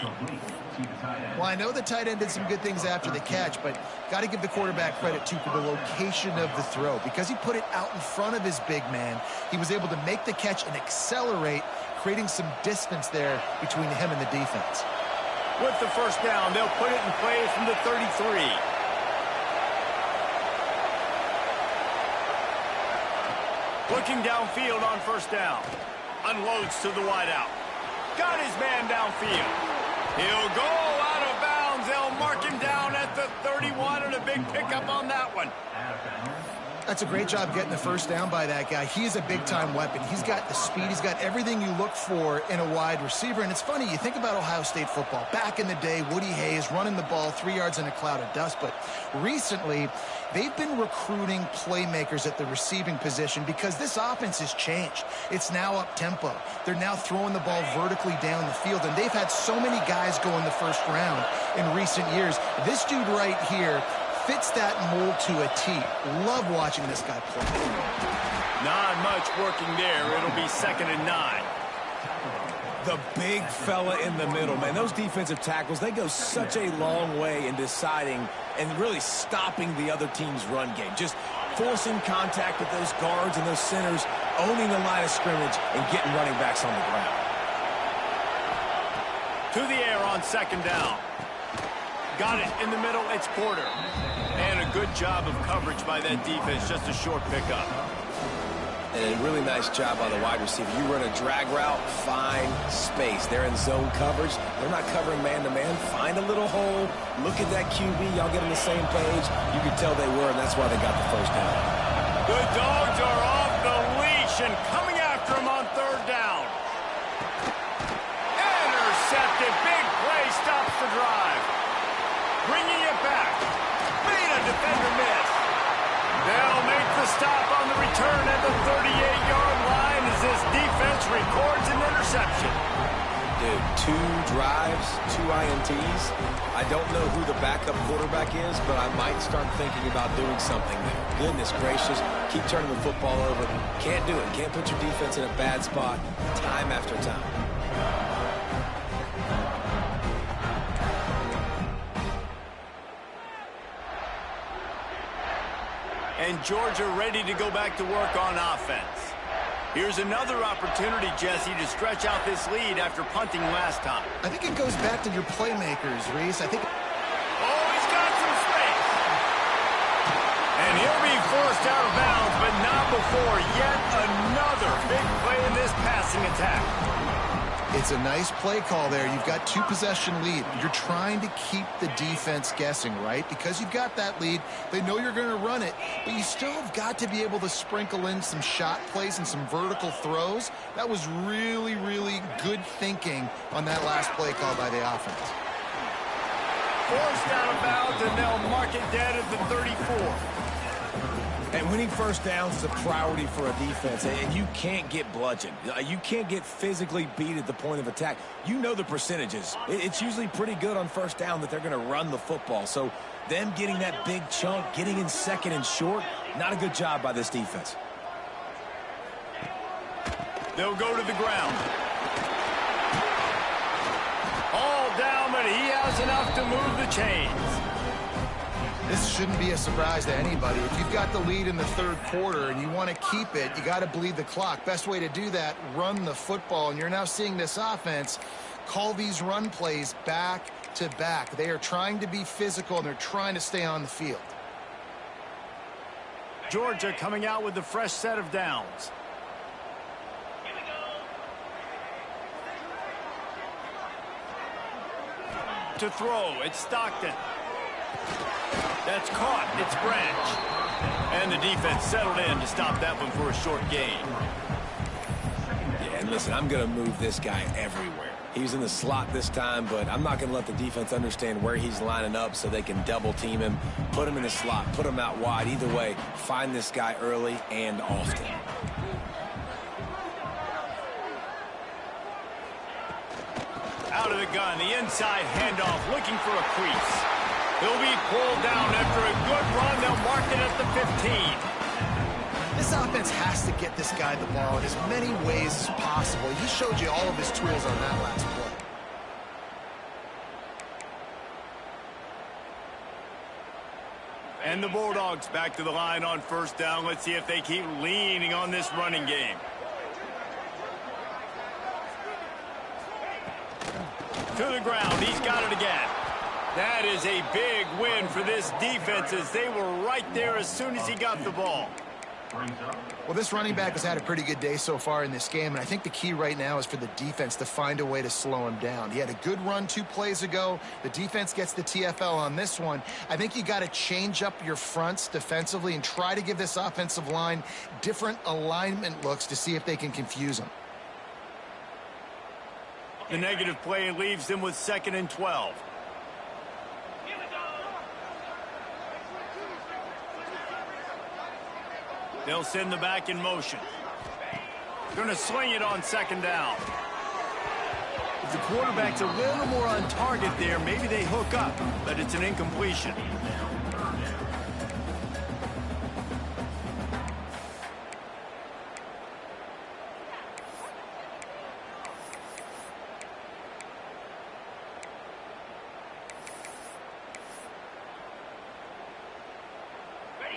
Well, I know the tight end did some good things after the catch, but got to give the quarterback credit, too, for the location of the throw. Because he put it out in front of his big man, he was able to make the catch and accelerate, creating some distance there between him and the defense. With the 1st down, they'll put it in play from the 33. Looking downfield on 1st down. Unloads to the wideout. Got his man downfield. He'll go out of bounds. They'll mark him down at the 31, and a big pickup on that one. That's a great job getting the 1st down by that guy. He's a big-time weapon. He's got the speed. He's got everything you look for in a wide receiver. And it's funny, you think about Ohio State football. Back in the day, Woody Hayes running the ball 3 yards in a cloud of dust. But recently, they've been recruiting playmakers at the receiving position because this offense has changed. It's now up-tempo. They're now throwing the ball vertically down the field. And they've had so many guys go in the 1st round in recent years. This dude right here fits that mold to a T. Love watching this guy play. Not much working there. It'll be 2nd and 9. The big fella in the middle, man. Those defensive tackles, they go such a long way in deciding and really stopping the other team's run game. Just forcing contact with those guards and those centers, owning the line of scrimmage, and getting running backs on the ground. To the air on 2nd down. Got it in the middle. It's Porter. And a good job of coverage by that defense. Just a short pickup. And a really nice job by the wide receiver. You run a drag route, find space. They're in zone coverage. They're not covering man-to-man. Find a little hole. Look at that QB. Y'all get on the same page. You can tell they were, and that's why they got the 1st down. The Dogs are off the leash and coming after him on 3rd down. Intercepted. Big play stops the drive. Bringing it back. Made a defender miss. They'll make the stop on the return at the 38-yard line as this defense records an interception. Dude, 2 drives, 2 INTs. I don't know who the backup quarterback is, but I might start thinking about doing something there. Goodness gracious, keep turning the football over. Can't do it. Can't put your defense in a bad spot time after time. And Georgia ready to go back to work on offense. Here's another opportunity, Jesse, to stretch out this lead after punting last time. I think it goes back to your playmakers, Reese. I think... Oh, he's got some space. And he'll be forced out of bounds, but not before yet another big play in this passing attack. It's a nice play call there. You've got 2-possession lead. You're trying to keep the defense guessing, right? Because you've got that lead. They know you're going to run it, but you still have got to be able to sprinkle in some shot plays and some vertical throws. That was really, really good thinking on that last play call by the offense. Forced out of bounds, and they'll mark it dead at the 34. And winning first downs is a priority for a defense, and you can't get bludgeoned. You can't get physically beat at the point of attack. You know the percentages. It's usually pretty good on first down that they're going to run the football. So them getting that big chunk, getting in second and short, not a good job by this defense. They'll go to the ground. All down, but he has enough to move the chains. This shouldn't be a surprise to anybody. If you've got the lead in the third quarter and you want to keep it, you got to bleed the clock. Best way to do that, run the football. And you're now seeing this offense call these run plays back to back. They are trying to be physical, and they're trying to stay on the field. Georgia coming out with a fresh set of downs. To throw, it's Stockton. That's caught. It's Branch. And the defense settled in to stop that one for a short gain. Yeah, and listen, I'm going to move this guy everywhere. He's in the slot this time, but I'm not going to let the defense understand where he's lining up so they can double team him, put him in the slot, put him out wide. Either way, find this guy early and often. Out of the gun, the inside handoff, looking for a crease. He'll be pulled down after a good run. They'll mark it at the 15. This offense has to get this guy the ball in as many ways as possible. He showed you all of his tools on that last play. And the Bulldogs back to the line on first down. Let's see if they keep leaning on this running game. To the ground. He's got it again. That is a big win for this defense, as they were right there as soon as he got the ball. Well, this running back has had a pretty good day so far in this game, and I think the key right now is for the defense to find a way to slow him down. He had a good run 2 plays ago. The defense gets the TFL on this one. I think you got to change up your fronts defensively and try to give this offensive line different alignment looks to see if they can confuse him. The negative play leaves them with 2nd and 12. They'll send the back in motion. Going to sling it on 2nd down. If the quarterback's a little more on target there, maybe they hook up, but it's an incompletion.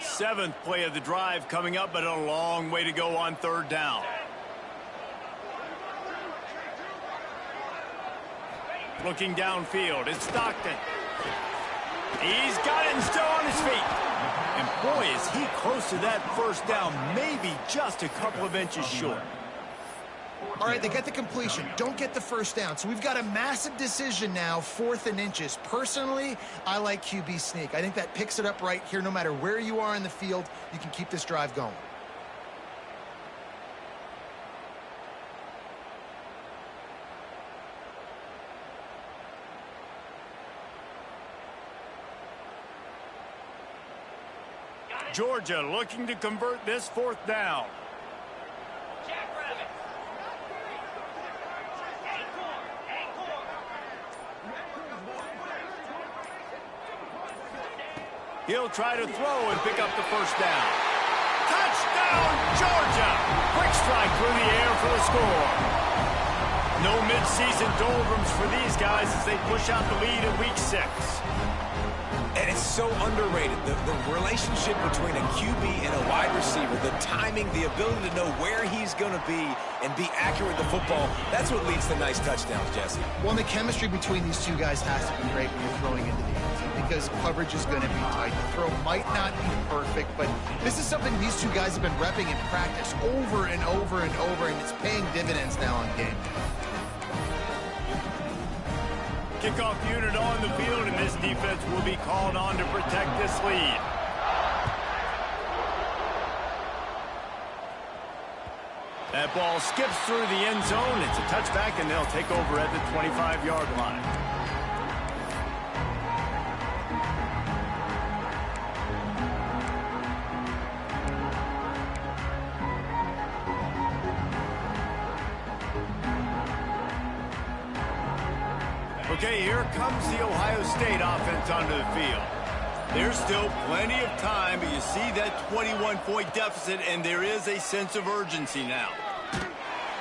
Seventh play of the drive coming up, but a long way to go on 3rd down. Looking downfield, it's Stockton. He's got it and still on his feet. And boy, is he close to that first down, maybe just a couple of inches short. All right, they get the completion. Don't get the first down. So we've got a massive decision now, 4th and inches. Personally, I like QB sneak. I think that picks it up right here. No matter where you are in the field, you can keep this drive going. Georgia looking to convert this 4th down. He'll try to throw and pick up the first down. Touchdown, Georgia! Quick strike through the air for the score. No midseason doldrums for these guys as they push out the lead in week 6. And it's so underrated. The relationship between a QB and a wide receiver, the timing, the ability to know where he's going to be and be accurate with the football, that's what leads to nice touchdowns, Jesse. Well, and the chemistry between these two guys has to be great when you're throwing into the end zone, because coverage is going to be tight. The throw might not be perfect, but this is something these two guys have been repping in practice over and over and over, and it's paying dividends now on game day. Kickoff unit on the field, and this defense will be called on to protect this lead. That ball skips through the end zone. It's a touchback, and they'll take over at the 25-yard line. Okay, here comes the Ohio State offense onto the field. There's still plenty of time, but you see that 21-point deficit, and there is a sense of urgency now.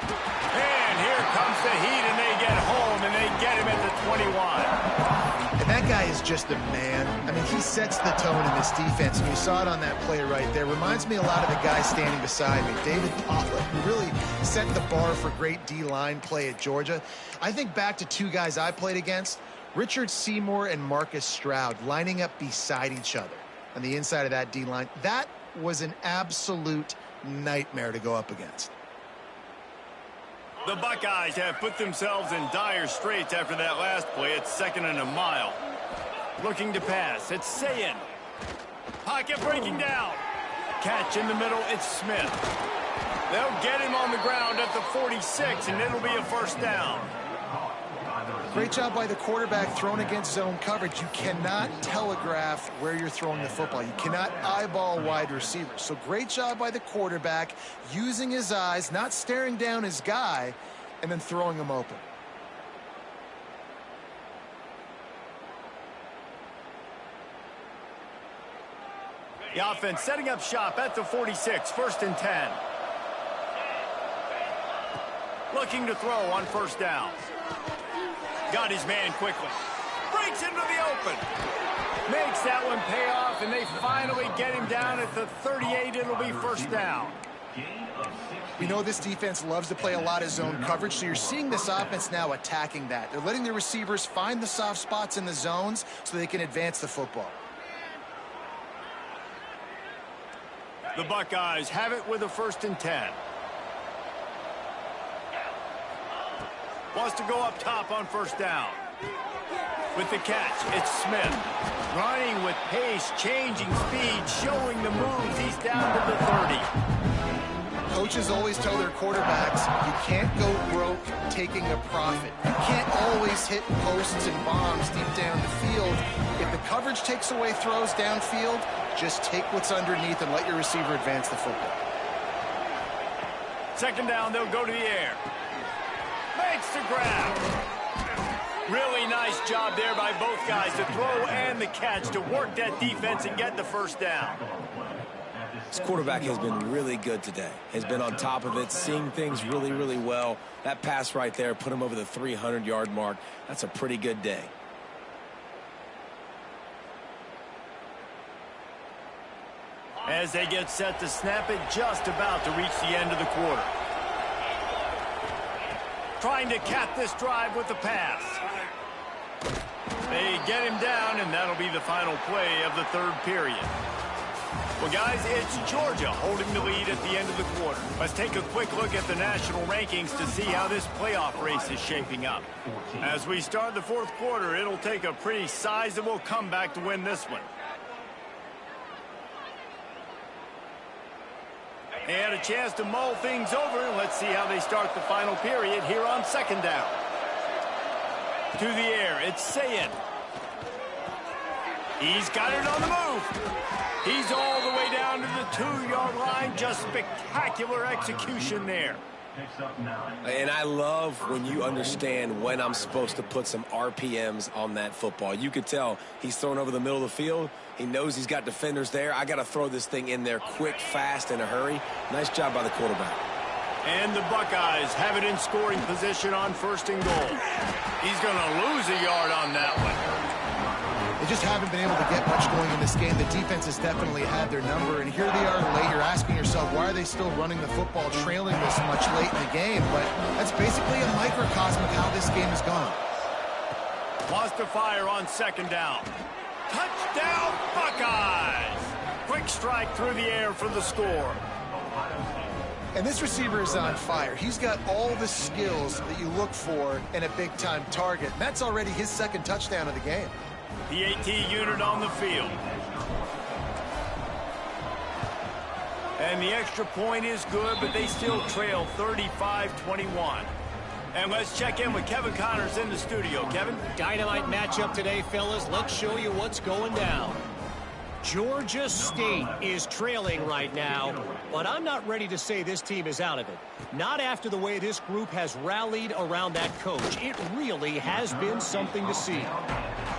And here comes the heat, and they get home, and they get him at the 21. And that guy is just a man. I mean, he sets the tone in this defense, and you saw it on that play right there. Reminds me a lot of the guy standing beside me, David Potlett, who really set the bar for great D-line play at Georgia. I think back to two guys I played against, Richard Seymour and Marcus Stroud, lining up beside each other on the inside of that D-line. That was an absolute nightmare to go up against. The Buckeyes have put themselves in dire straits after that last play. It's 2nd and a mile. Looking to pass. It's Sayin. Pocket breaking down. Catch in the middle. It's Smith. They'll get him on the ground at the 46, and it'll be a first down. Great job by the quarterback thrown against zone coverage. You cannot telegraph where you're throwing the football. You cannot eyeball wide receivers. So great job by the quarterback using his eyes, not staring down his guy, and then throwing him open. The offense setting up shop at the 46, 1st and 10. Looking to throw on first down. Got his man quickly. Breaks into the open. Makes that one pay off, and they finally get him down at the 38. It'll be first down. We know this defense loves to play a lot of zone coverage, so you're seeing this offense now attacking that. They're letting the receivers find the soft spots in the zones so they can advance the football. The Buckeyes have it with a 1st and 10. Wants to go up top on first down. With the catch, it's Smith. Running with pace, changing speed, showing the moves. He's down to the 30. Coaches always tell their quarterbacks, you can't go broke taking a profit. You can't always hit posts and bombs deep down the field. If the coverage takes away throws downfield, just take what's underneath and let your receiver advance the football. 2nd down, they'll go to the air. Makes the grab. Really nice job there by both guys to throw and the catch to work that defense and get the first down. This quarterback has been really good today. Has been on top of it, seeing things really, really well. That pass right there put him over the 300-yard mark. That's a pretty good day. As they get set to snap it, just about to reach the end of the quarter. Trying to cap this drive with the pass. They get him down, and that'll be the final play of the 3rd period. Well, guys, it's Georgia holding the lead at the end of the quarter. Let's take a quick look at the national rankings to see how this playoff race is shaping up. As we start the 4th quarter, it'll take a pretty sizable comeback to win this one. They had a chance to mull things over. Let's see how they start the final period here on 2nd down. To the air, it's Sayin. He's got it on the move. He's all the way down to the 2-yard line. Just spectacular execution there. And I love when you understand when I'm supposed to put some RPMs on that football. You could tell he's thrown over the middle of the field. He knows he's got defenders there. I got to throw this thing in there quick, fast, in a hurry. Nice job by the quarterback. And the Buckeyes have it in scoring position on 1st and goal. He's going to lose a yard on that one. They just haven't been able to get much going in this game. The defense has definitely had their number, and here they are late. You're asking yourself, why are they still running the football, trailing this much late in the game? But that's basically a microcosm of how this game has gone. Wants to fire on 2nd down. Touchdown, Buckeyes! Quick strike through the air for the score. And this receiver is on fire. He's got all the skills that you look for in a big-time target. And that's already his 2nd touchdown of the game. The AT unit on the field. And the extra point is good, but they still trail 35-21. And let's check in with Kevin Connors in the studio. Kevin? Dynamite matchup today, fellas. Let's show you what's going down. Georgia State is trailing right now, but I'm not ready to say this team is out of it. Not after the way this group has rallied around that coach. It really has been something to see.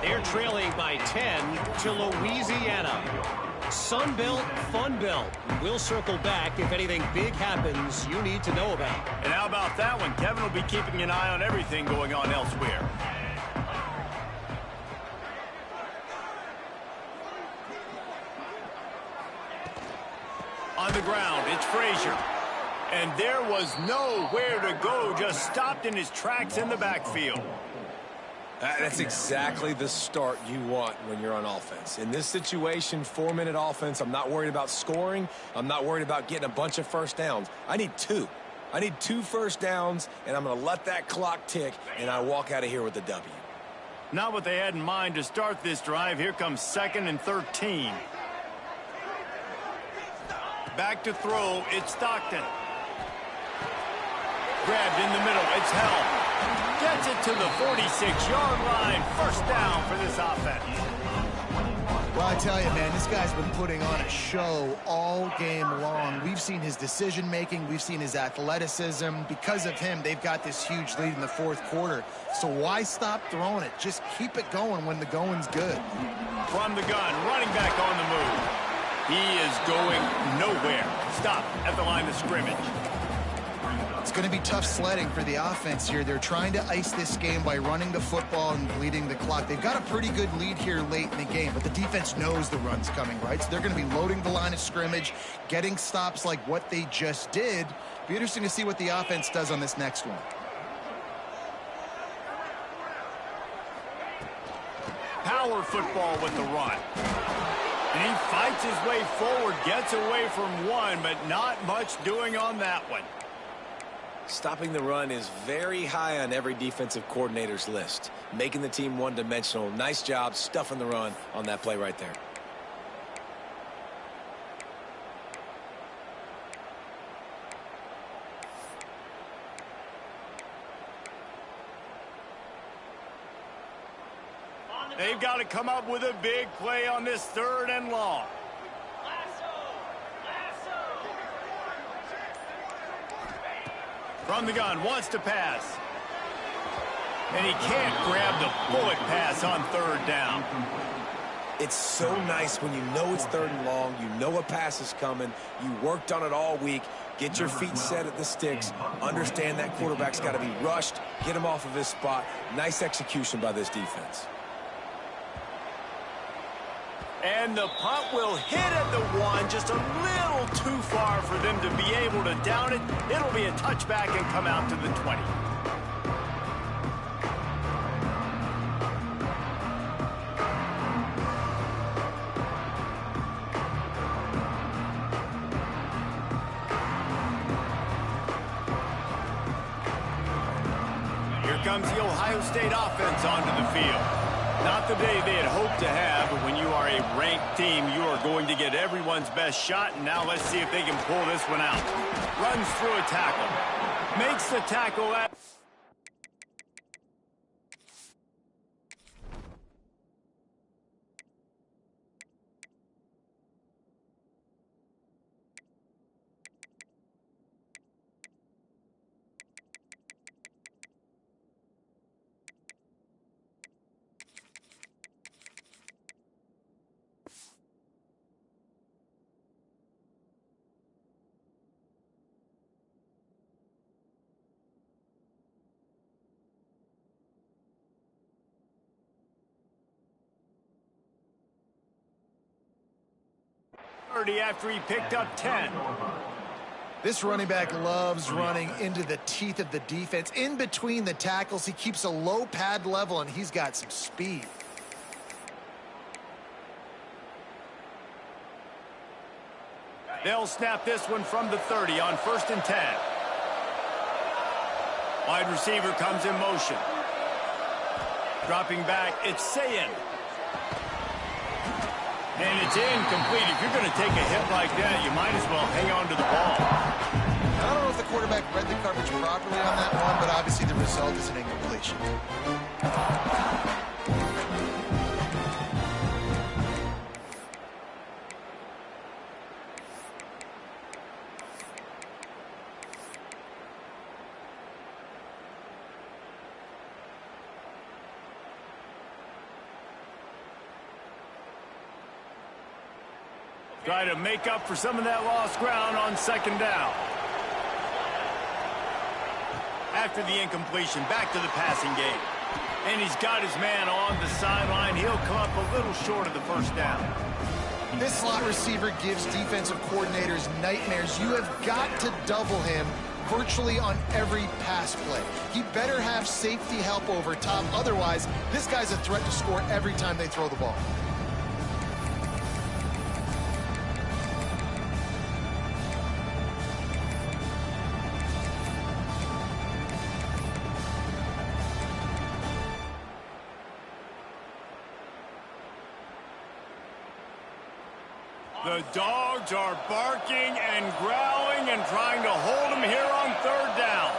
They're trailing by 10 to Louisiana. Sun Belt, Fun Belt. We'll circle back if anything big happens you need to know about. And how about that one? Kevin will be keeping an eye on everything going on elsewhere. On the ground, it's Frazier. And there was nowhere to go, just stopped in his tracks in the backfield. That's exactly the start you want when you're on offense. In this situation, 4-minute offense, I'm not worried about scoring. I'm not worried about getting a bunch of first downs. I need 2. I need 2 first downs, and I'm going to let that clock tick, and I walk out of here with a W. Not what they had in mind to start this drive. Here comes 2nd and 13. Back to throw, it's Stockton. Grabbed in the middle, it's held. Gets it to the 46-yard line. First down for this offense. Well, I tell you, man, this guy's been putting on a show all game long. We've seen his decision-making. We've seen his athleticism. Because of him, they've got this huge lead in the 4th quarter. So why stop throwing it? Just keep it going when the going's good. From the gun, running back on the move. He is going nowhere. Stop at the line of scrimmage. It's going to be tough sledding for the offense here. They're trying to ice this game by running the football and bleeding the clock. They've got a pretty good lead here late in the game, but the defense knows the run's coming, right? So they're going to be loading the line of scrimmage, getting stops like what they just did. Be interesting to see what the offense does on this next one. Power football with the run. And he fights his way forward, gets away from one, but not much doing on that one. Stopping the run is very high on every defensive coordinator's list. Making the team one-dimensional. Nice job stuffing the run on that play right there. They've got to come up with a big play on this 3rd and long. From the gun, wants to pass. And he can't grab the bullet pass on 3rd down. It's so nice when you know it's 3rd and long, you know a pass is coming, you worked on it all week, get your feet set at the sticks, understand that quarterback's got to be rushed, get him off of his spot. Nice execution by this defense. And the punt will hit at the 1, just a little too far for them to be able to down it. It'll be a touchback and come out to the 20. Here comes the Ohio State offense onto the field. Not the day they had hoped to have, but when you are a ranked team, you are going to get everyone's best shot, and now let's see if they can pull this one out. Runs through a tackle. Makes the tackle at... after he picked up 10. This running back loves running into the teeth of the defense. In between the tackles, he keeps a low pad level, and he's got some speed. They'll snap this one from the 30 on 1st and 10. Wide receiver comes in motion. Dropping back, it's Sayin. And it's incomplete. If you're going to take a hit like that, you might as well hang on to the ball. I don't know if the quarterback read the coverage properly on that one, but obviously the result is an incompletion. Try to make up for some of that lost ground on second down. After the incompletion, back to the passing game. And he's got his man on the sideline. He'll come up a little short of the first down. This slot receiver gives defensive coordinators nightmares. You have got to double him virtually on every pass play. He better have safety help over top. Otherwise, this guy's a threat to score every time they throw the ball. The dogs are barking and growling and trying to hold him here on third down.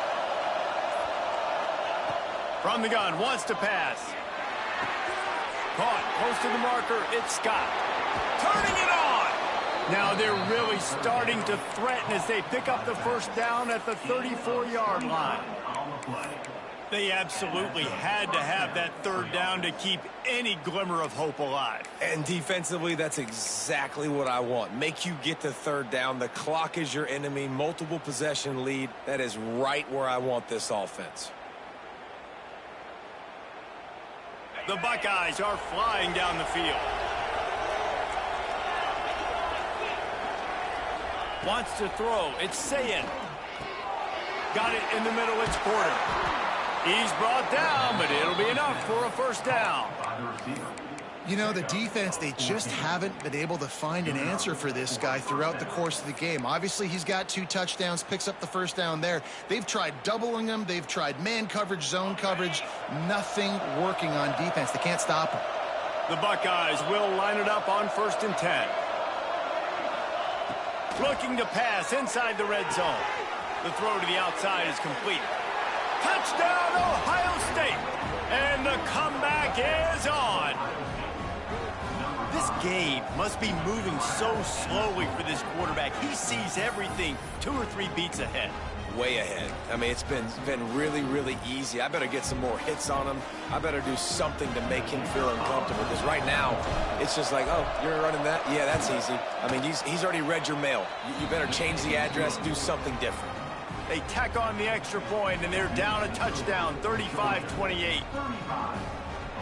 From the gun, wants to pass. Caught, close to the marker, it's Scott. Turning it on! Now they're really starting to threaten as they pick up the first down at the 34-yard line. They absolutely had to have that third down to keep any glimmer of hope alive. And defensively, that's exactly what I want. Make you get to third down. The clock is your enemy. Multiple possession lead. That is right where I want this offense. The Buckeyes are flying down the field. Wants to throw. It's Sayin. Got it in the middle. It's Porter. He's brought down, but it'll be enough for a first down. You know, the defense, they just haven't been able to find an answer for this guy throughout the course of the game. Obviously, he's got 2 touchdowns, picks up the first down there. They've tried doubling him. They've tried man coverage, zone coverage. Nothing working on defense. They can't stop him. The Buckeyes will line it up on 1st and 10. Looking to pass inside the red zone. The throw to the outside is complete. Touchdown, Ohio State! And the comeback is on. This game must be moving so slowly for this quarterback. He sees everything 2 or 3 beats ahead. Way ahead. I mean, it's been really, really easy. I better get some more hits on him. I better do something to make him feel uncomfortable. Because right now, it's just like, oh, you're running that? Yeah, that's easy. I mean, he's already read your mail. You better change the address, do something different. They tack on the extra point, and they're down a touchdown, 35-28.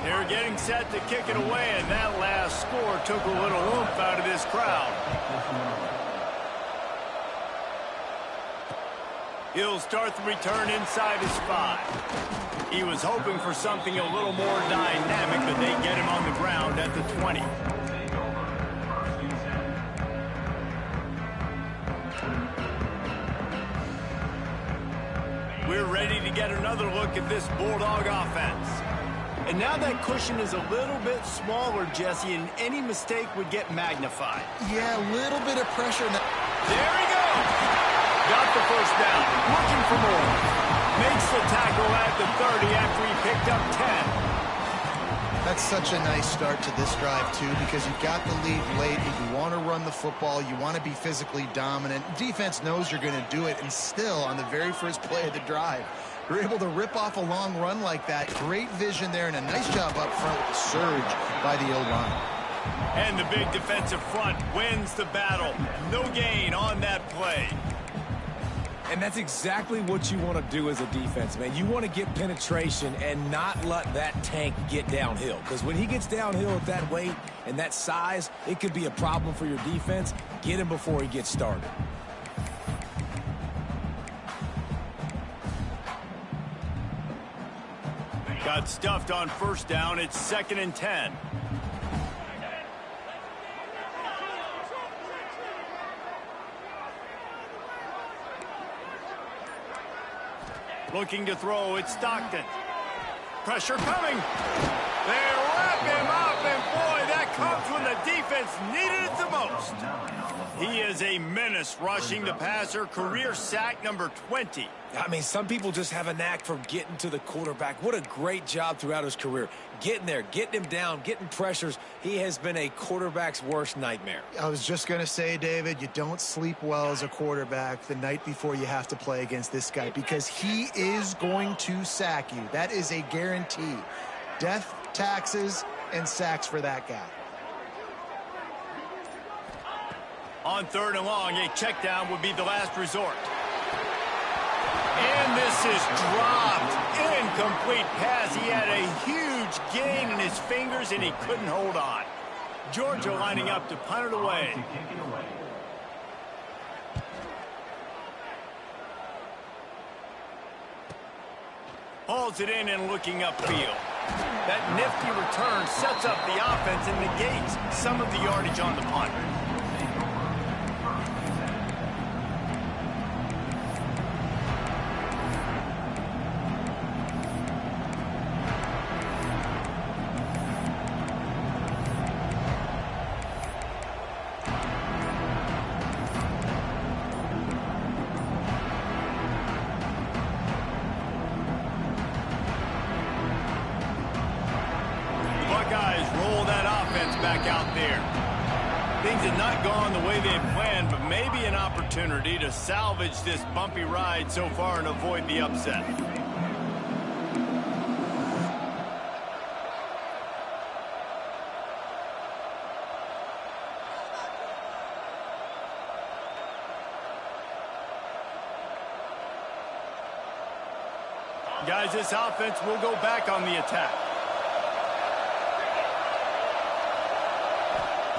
They're getting set to kick it away, and that last score took a little oomph out of this crowd. He'll start the return inside his 5. He was hoping for something a little more dynamic, but they get him on the ground at the 20. We're ready to get another look at this Bulldog offense. And now that cushion is a little bit smaller, Jesse, and any mistake would get magnified. Yeah, a little bit of pressure. There he goes. Got the first down. Looking for more. Makes the tackle at the 30 after he picked up 10. That's such a nice start to this drive, too, because you've got the lead late. If you want to run the football, you want to be physically dominant. Defense knows you're going to do it, and still, on the very first play of the drive, you're able to rip off a long run like that. Great vision there, and a nice job up front with the surge by the O-line. And the big defensive front wins the battle. No gain on that play. And that's exactly what you want to do as a defense, man. You want to get penetration and not let that tank get downhill. Because when he gets downhill at that weight and that size, it could be a problem for your defense. Get him before he gets started. Got stuffed on first down. It's 2nd and 10. Looking to throw, it's Stockton. Pressure coming. They wrap him up, and boy, that comes when the defense needed it the most. He is a menace rushing the passer, career sack number 20. I mean, some people just have a knack for getting to the quarterback. What a great job throughout his career. Getting there, getting him down, getting pressures. He has been a quarterback's worst nightmare. I was just going to say, David, you don't sleep well as a quarterback the night before you have to play against this guy because he is going to sack you. That is a guarantee. Death, taxes, and sacks for that guy. On 3rd and long, a check down would be the last resort. And this is dropped. Incomplete pass. He had a huge gain in his fingers, and he couldn't hold on. Georgia lining up to punt it away. Hauls it in and looking upfield. That nifty return sets up the offense and negates some of the yardage on the punt. Buckeyes roll that offense back out there. Things have not gone the way they had planned, but maybe an opportunity to salvage this bumpy ride so far and avoid the upset. Guys, this offense will go back on the attack.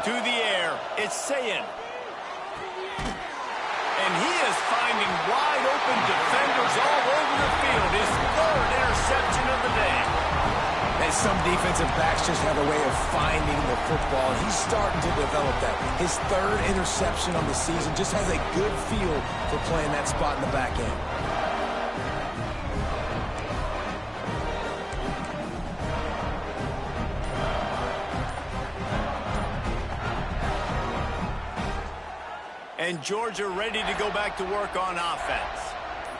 To the air, it's Sayin. And he is finding wide open defenders all over the field. His 3rd interception of the day. And some defensive backs just have a way of finding the football. He's starting to develop that. His 3rd interception on the season just has a good feel for playing that spot in the back end. And Georgia ready to go back to work on offense.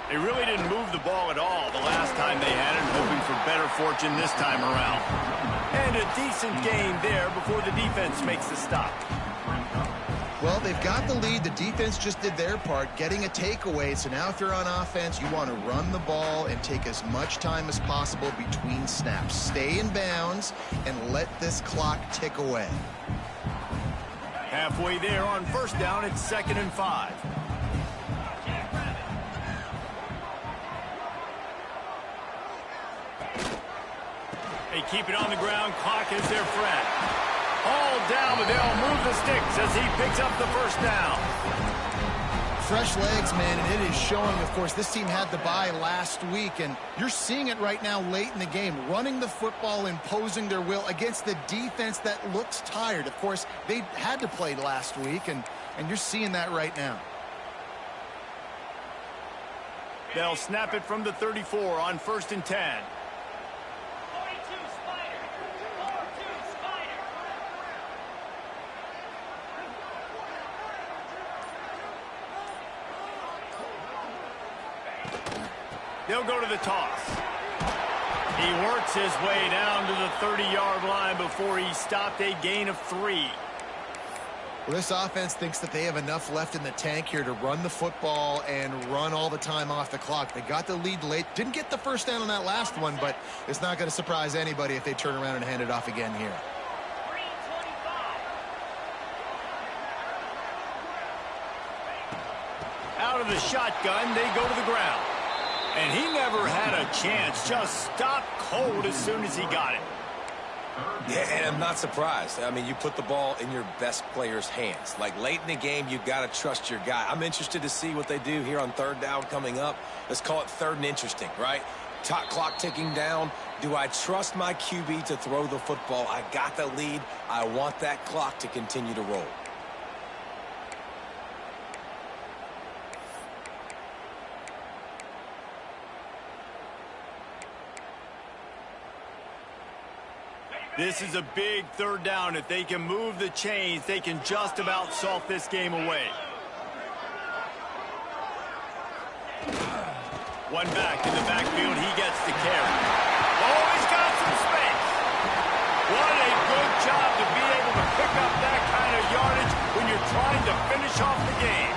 They really didn't move the ball at all the last time they had it, hoping for better fortune this time around. And a decent gain there before the defense makes the stop. Well, they've got the lead. The defense just did their part, getting a takeaway. So now if you're on offense, you want to run the ball and take as much time as possible between snaps. Stay in bounds and let this clock tick away. Halfway there on 1st down, it's 2nd and 5. They keep it on the ground. Clock is their friend. All down, but they'll move the sticks as he picks up the 1st down. Fresh legs, man, and it is showing. Of course, this team had the bye last week, and you're seeing it right now late in the game, running the football, imposing their will against the defense that looks tired. Of course, they had to play last week, and you're seeing that right now. They'll snap it from the 34 on 1st and 10. They'll go to the toss. He works his way down to the 30-yard line before he stopped, a gain of 3. Well, this offense thinks that they have enough left in the tank here to run the football and run all the time off the clock. They got the lead late. Didn't get the 1st down on that last one, but it's not going to surprise anybody if they turn around and hand it off again here. Out of the shotgun, they go to the ground. And he never had a chance, just stopped cold as soon as he got it. Yeah, and I'm not surprised. I mean, you put the ball in your best player's hands. Like, late in the game, you've got to trust your guy. I'm interested to see what they do here on 3rd down coming up. Let's call it 3rd and interesting, right? Top clock ticking down. Do I trust my QB to throw the football? I got the lead. I want that clock to continue to roll. This is a big 3rd down. If they can move the chains, they can just about salt this game away. One back in the backfield. He gets the carry. Oh, he's got some space. What a good job to be able to pick up that kind of yardage when you're trying to finish off the game.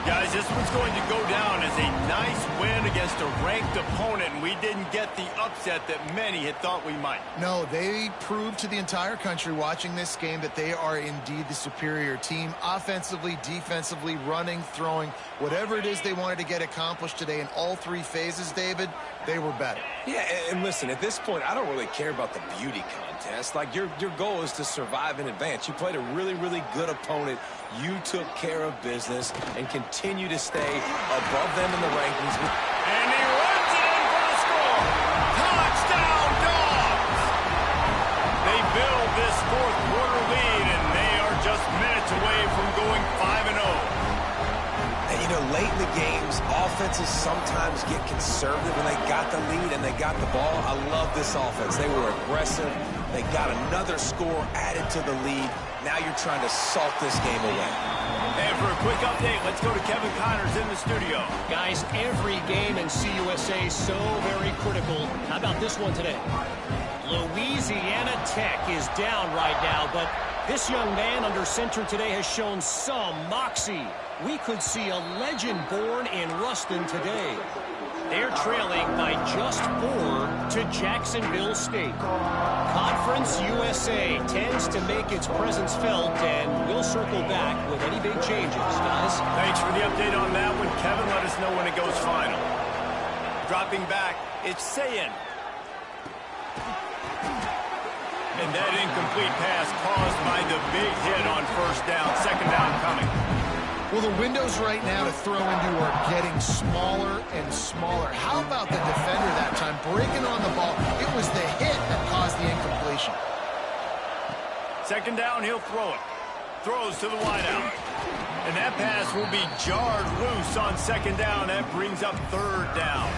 Guys, this one's going to go down as a nice win win against a ranked opponent, and we didn't get the upset that many had thought we might. No, they proved to the entire country watching this game that they are indeed the superior team. Offensively, defensively, running, throwing, whatever it is they wanted to get accomplished today in all three phases, David, they were better. Yeah, and listen, at this point, I don't really care about the beauty contest. Like, your goal is to survive and advance. You played a really, really good opponent. You took care of business and continue to stay above them in the rankings. And he runs it in for the score. Touchdown, Dogs! They build this fourth quarter lead, and they are just minutes away from going 5-0. And, you know, late in the games, offenses sometimes get conservative when they got the lead and they got the ball. I love this offense. They were aggressive. They got another score added to the lead. Now you're trying to salt this game away. And for a quick update, let's go to Kevin Connors in the studio. Guys, every game in CUSA is so very critical. How about this one today? Louisiana Tech is down right now, but this young man under center today has shown some moxie. We could see a legend born in Ruston today. They're trailing by just 4 to Jacksonville State. Conference USA tends to make its presence felt, and we'll circle back with any big changes, guys. Thanks for the update on that one. Kevin, let us know when it goes final. Dropping back, it's Sayin. And that incomplete pass caused by the big hit on first down. Second down coming. Well, the windows right now to throw into are getting smaller and smaller. How about the defender that time breaking on the ball? It was the hit that caused the incompletion. Second down, he'll throw it. Throws to the wideout. And that pass will be jarred loose on second down. That brings up third down.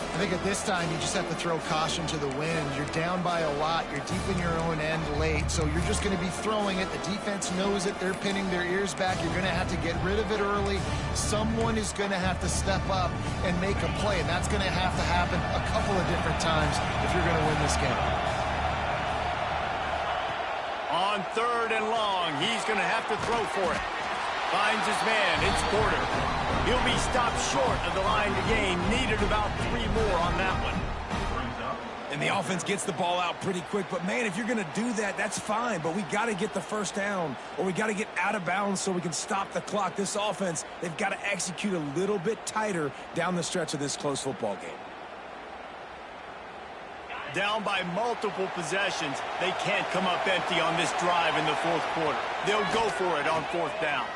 I think at this time, you just have to throw caution to the wind. You're down by a lot. You're deep in your own end late, so you're just going to be throwing it. The defense knows it. They're pinning their ears back. You're going to have to get rid of it early. Someone is going to have to step up and make a play, and that's going to have to happen a couple of different times if you're going to win this game. On third and long, he's going to have to throw for it. Finds his man. It's Porter. He'll be stopped short of the line to gain. Needed about 3 more on that one. And the offense gets the ball out pretty quick. But, man, if you're going to do that, that's fine. But we got to get the first down, or we got to get out of bounds so we can stop the clock. This offense, they've got to execute a little bit tighter down the stretch of this close football game. Down by multiple possessions, they can't come up empty on this drive in the fourth quarter. They'll go for it on fourth down.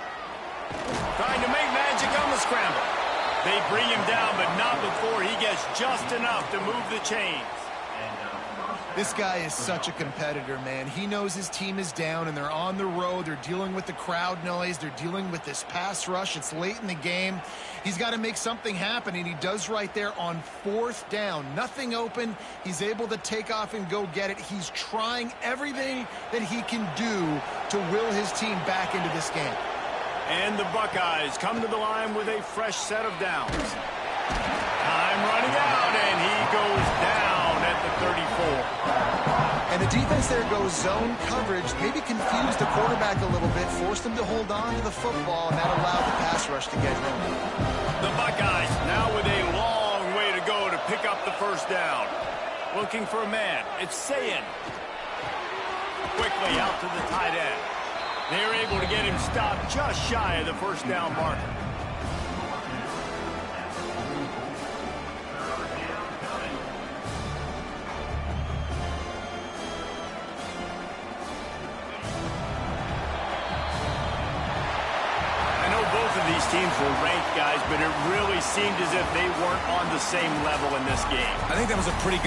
Trying to make magic on the scramble. They bring him down, but not before he gets just enough to move the chains. This guy is such a competitor, man. He knows his team is down, and they're on the road. They're dealing with the crowd noise. They're dealing with this pass rush. It's late in the game. He's got to make something happen, and he does right there on fourth down. Nothing open. He's able to take off and go get it. He's trying everything that he can do to will his team back into this game. And the Buckeyes come to the line with a fresh set of downs. Time running out, and he goes down at the 34. And the defense there goes zone coverage, maybe confused the quarterback a little bit, forced him to hold on to the football, and that allowed the pass rush to get home. The Buckeyes now with a long way to go to pick up the first down. Looking for a man. It's Sayin. Quickly out to the tight end. They're able to get him stopped just shy of the first down marker. I know both of these teams were ranked, guys, but it really seemed as if they weren't on the same level in this game. I think that was a pretty good